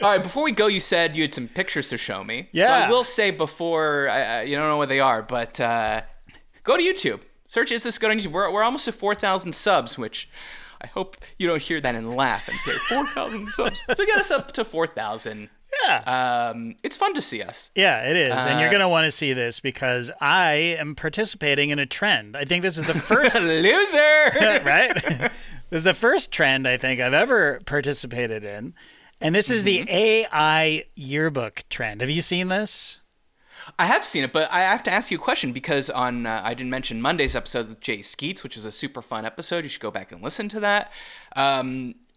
Speaker 2: right, before we go, you said you had some pictures to show me.
Speaker 1: Yeah.
Speaker 2: So I will say before, you don't know what they are, but go to YouTube. Search "Is This Good on YouTube?" We're almost at 4,000 subs, which I hope you don't hear that and laugh and say 4,000 subs. So get us up to 4,000.
Speaker 1: Yeah.
Speaker 2: It's fun to see us.
Speaker 1: Yeah, it is. And you're going to want to see this because I am participating in a trend. I think this is the first...
Speaker 2: Loser!
Speaker 1: Right? This is the first trend I think I've ever participated in. And this is the AI yearbook trend. Have you seen this?
Speaker 2: I have seen it, but I have to ask you a question because on I didn't mention Monday's episode with Jay Skeets, which is a super fun episode. You should go back and listen to that.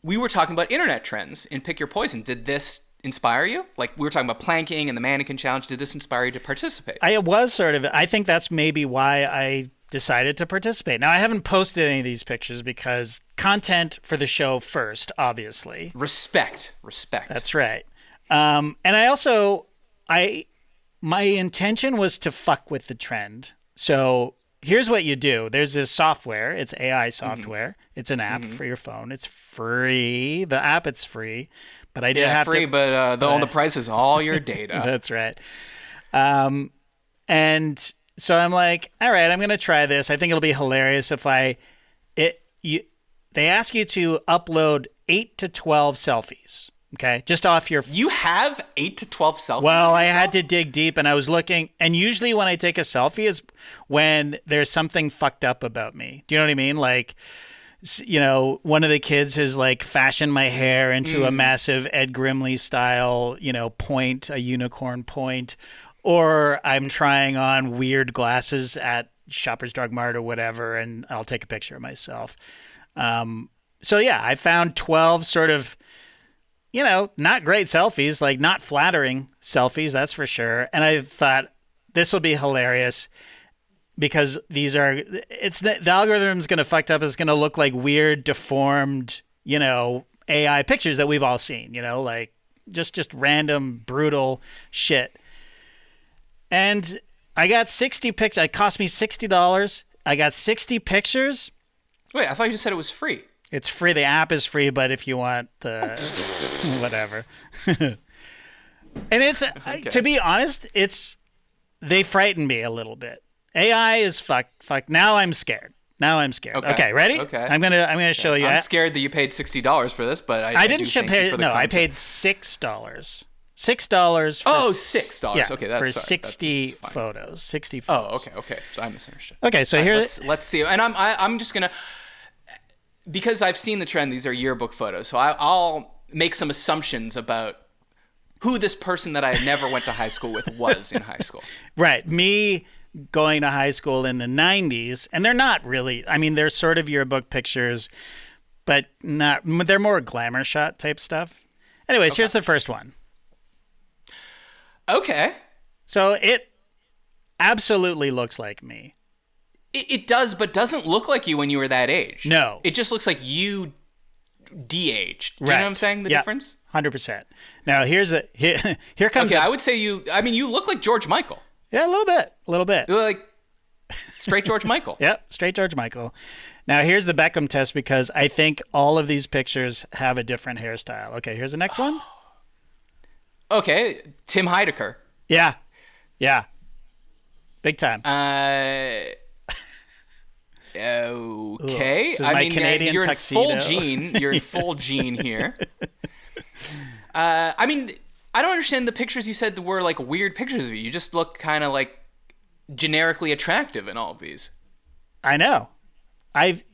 Speaker 2: We were talking about internet trends in Pick Your Poison. Did this inspire you? Like, we were talking about planking and the mannequin challenge. Did this inspire you to participate? I think that's maybe why I decided to participate. Now, I haven't posted any of these pictures because content for the show first, obviously. Respect.
Speaker 1: That's right. And my intention was to fuck with the trend. So here's what you do. There's this software. It's AI software. It's an app for your phone. It's free. The app, it's free. But I did have
Speaker 2: free,
Speaker 1: to...
Speaker 2: but the price is all your data.
Speaker 1: That's right. And so I'm like, all right, I'm going to try this. I think it'll be hilarious if they ask you to upload 8 to 12 selfies. Okay, just off your...
Speaker 2: You have 8 to 12 selfies?
Speaker 1: Well, I had to dig deep, and I was looking, and usually when I take a selfie is when there's something fucked up about me. Do you know what I mean? Like, you know, one of the kids has like fashioned my hair into a massive Ed Grimley style, point, a unicorn point, or I'm trying on weird glasses at Shoppers Drug Mart or whatever, and I'll take a picture of myself. So yeah, I found 12 sort of, not great selfies, like not flattering selfies, that's for sure. And I thought this will be hilarious. Because the algorithm's going to fucked up. It's going to look like weird, deformed, AI pictures that we've all seen, like just random, brutal shit. And I got 60 pictures. It cost me $60. I got 60 pictures.
Speaker 2: Wait, I thought you just said it was free.
Speaker 1: It's free. The app is free, but if you want the whatever. And it's, okay. To be honest, they frighten me a little bit. AI is fuck. Now I'm scared. Okay, ready?
Speaker 2: Okay.
Speaker 1: I'm gonna show you.
Speaker 2: I'm scared that you paid $60 for this, but I
Speaker 1: didn't pay. No, I paid $6. $6.
Speaker 2: $6.
Speaker 1: Yeah,
Speaker 2: okay,
Speaker 1: for 60 photos. 60
Speaker 2: photos.
Speaker 1: Oh,
Speaker 2: okay. So I misunderstood.
Speaker 1: Okay, so here.
Speaker 2: Let's see. And I'm just gonna, because I've seen the trend. These are yearbook photos, so I'll make some assumptions about who this person that I never went to high school with was in high school.
Speaker 1: Right, me. Going to high school in the 90s, and they're not really, they're sort of yearbook pictures, but they're more glamour shot type stuff. Anyways, Here's the first one.
Speaker 2: Okay.
Speaker 1: So it absolutely looks like me.
Speaker 2: It does, but doesn't look like you when you were that age.
Speaker 1: No.
Speaker 2: It just looks like you de-aged. Do you know what I'm saying? The difference?
Speaker 1: 100%. Now, here comes...
Speaker 2: Okay, I would say you look like George Michael.
Speaker 1: Yeah, a little bit.
Speaker 2: You're like straight George Michael.
Speaker 1: Yep, straight George Michael. Now, here's the Beckham test because I think all of these pictures have a different hairstyle. Okay, here's the next one.
Speaker 2: Okay, Tim Heidecker.
Speaker 1: Yeah. Big time.
Speaker 2: Okay.
Speaker 1: Ooh, this is my Canadian
Speaker 2: you're
Speaker 1: tuxedo.
Speaker 2: In full jean. You're in full jean here. I don't understand the pictures you said were like weird pictures of you. You just look kind of like generically attractive in all of these.
Speaker 1: I know. I've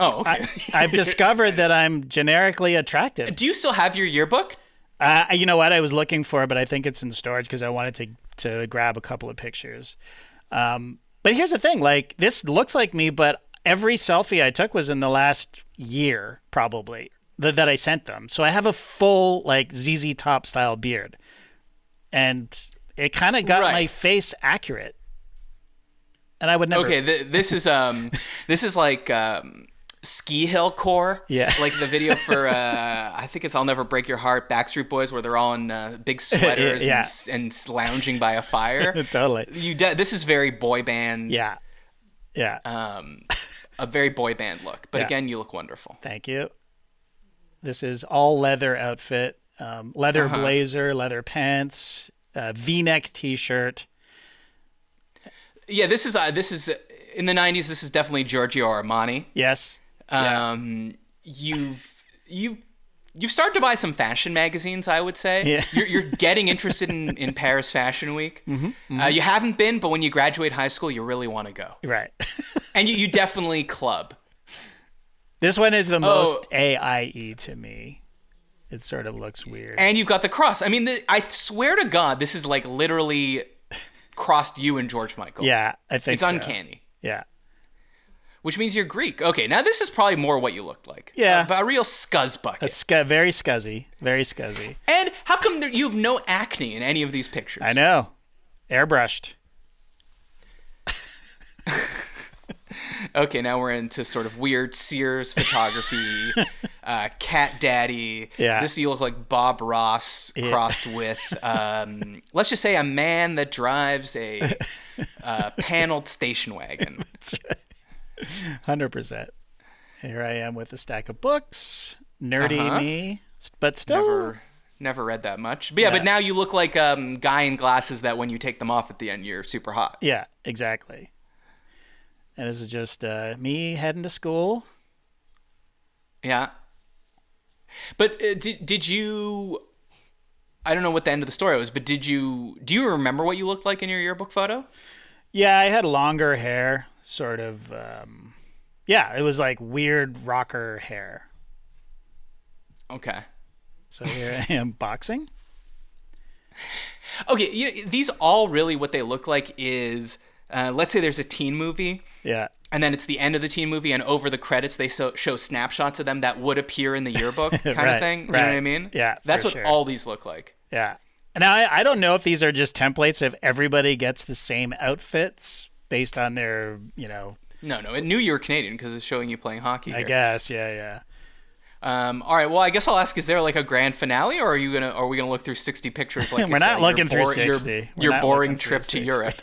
Speaker 1: discovered that I'm generically attractive.
Speaker 2: Do you still have your yearbook?
Speaker 1: You know what? I was looking for it, but I think it's in storage because I wanted to grab a couple of pictures. But here's the thing. Like, this looks like me, but every selfie I took was in the last year, probably, that I sent them. So I have a full, like, ZZ Top style beard. And it kind of got my face accurate. And I would never...
Speaker 2: Okay, this is like ski hill core.
Speaker 1: Yeah.
Speaker 2: Like the video for, I think it's I'll Never Break Your Heart, Backstreet Boys, where they're all in big sweaters
Speaker 1: Yeah.
Speaker 2: and lounging by a fire.
Speaker 1: Totally.
Speaker 2: This is very boy band.
Speaker 1: Yeah. Yeah.
Speaker 2: A very boy band look. But
Speaker 1: Yeah.
Speaker 2: again, you look wonderful.
Speaker 1: Thank you. This is all leather outfit, leather blazer, leather pants, V-neck T-shirt.
Speaker 2: Yeah, this is in the 90s. This is definitely Giorgio Armani.
Speaker 1: Yes.
Speaker 2: You've started to buy some fashion magazines, I would say.
Speaker 1: Yeah.
Speaker 2: You're getting interested in Paris Fashion Week. You haven't been, but when you graduate high school, you really want to go.
Speaker 1: Right.
Speaker 2: And you definitely club.
Speaker 1: This one is the most AIE to me. It sort of looks weird.
Speaker 2: And you've got the cross. I mean, I swear to God, this is like literally crossed you and George Michael.
Speaker 1: Yeah, I think
Speaker 2: it's
Speaker 1: so.
Speaker 2: uncanny.
Speaker 1: Yeah.
Speaker 2: Which means you're Greek. Okay, now this is probably more what you looked like.
Speaker 1: Yeah.
Speaker 2: A real scuzz bucket.
Speaker 1: Very scuzzy. Very scuzzy.
Speaker 2: And how come you have no acne in any of these pictures?
Speaker 1: I know. Airbrushed.
Speaker 2: Okay, now we're into sort of weird Sears photography, cat daddy.
Speaker 1: Yeah.
Speaker 2: This you look like Bob Ross crossed with, let's just say, a man that drives a paneled station wagon.
Speaker 1: That's right. 100%. Here I am with a stack of books. Nerdy me, but still.
Speaker 2: Never read that much. But but now you look like a guy in glasses that when you take them off at the end, you're super hot.
Speaker 1: Yeah, exactly. And this is just me heading to school.
Speaker 2: Yeah. But did you? I don't know what the end of the story was, but do you remember what you looked like in your yearbook photo?
Speaker 1: Yeah, I had longer hair, sort of. It was like weird rocker hair.
Speaker 2: Okay.
Speaker 1: So here I am boxing.
Speaker 2: Okay, these all really what they look like is, let's say there's a teen movie.
Speaker 1: Yeah.
Speaker 2: And then it's the end of the teen movie, and over the credits they show snapshots of them that would appear in the yearbook kind of thing. You know what I mean?
Speaker 1: Yeah,
Speaker 2: that's what
Speaker 1: sure.
Speaker 2: all these look like.
Speaker 1: Yeah. Now, I don't know if these are just templates, if everybody gets the same outfits based on their,
Speaker 2: No, it knew you were Canadian because it's showing you playing hockey here.
Speaker 1: I guess, yeah.
Speaker 2: All right, well, I guess I'll ask, is there like a grand finale, or are we gonna look through 60 pictures like
Speaker 1: We're not looking through 60.
Speaker 2: Your boring trip to Europe?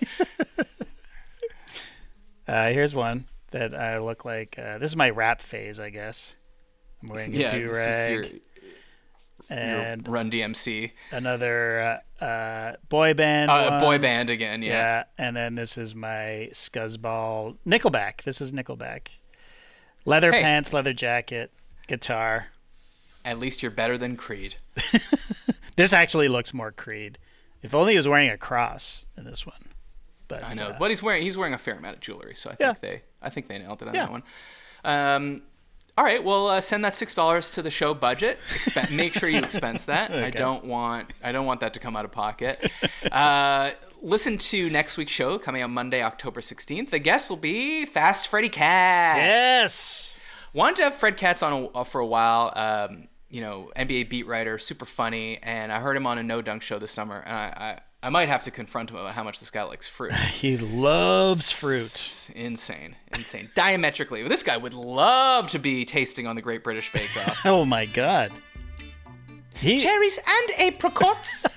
Speaker 1: Here's one that I look like. This is my rap phase, I guess. I'm wearing a do-rag. And
Speaker 2: your Run DMC.
Speaker 1: Another boy band.
Speaker 2: Boy band again, yeah.
Speaker 1: Yeah, and then this is my scuzzball Nickelback. This is Nickelback. Leather pants, leather jacket, guitar.
Speaker 2: At least you're better than Creed.
Speaker 1: This actually looks more Creed. If only he was wearing a cross in this one. But
Speaker 2: I know, but he's wearing a fair amount of jewelry, so I think they nailed it on that one. All right, well, send that $6 to the show budget. Make sure you expense that. Okay. I don't want that to come out of pocket. Listen to next week's show coming out Monday, October 16th. The guest will be Fast Freddy Katz.
Speaker 1: Yes.
Speaker 2: Wanted to have Fred Katz on for a while. NBA beat writer, super funny, and I heard him on a No Dunk show this summer, and I might have to confront him about how much this guy likes fruit.
Speaker 1: He loves fruit.
Speaker 2: Insane. Diametrically. This guy would love to be tasting on the Great British Bake Off.
Speaker 1: Oh my God.
Speaker 2: Cherries and apricots.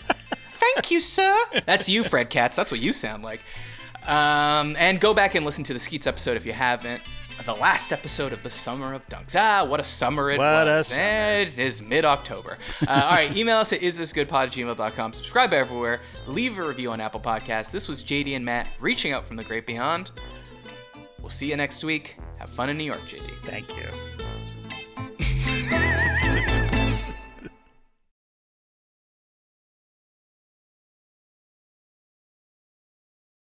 Speaker 2: Thank you, sir. That's you, Fred Katz. That's what you sound like. And go back and listen to the Skeets episode if you haven't. The last episode of the Summer of Dunks. What a summer it was. It is mid-October. All right, email us at isthisgoodpod@gmail.com. Subscribe everywhere. Leave a review on Apple Podcasts. This was JD and Matt reaching out from the great beyond. We'll see you next week. Have fun in New York, JD.
Speaker 1: Thank you.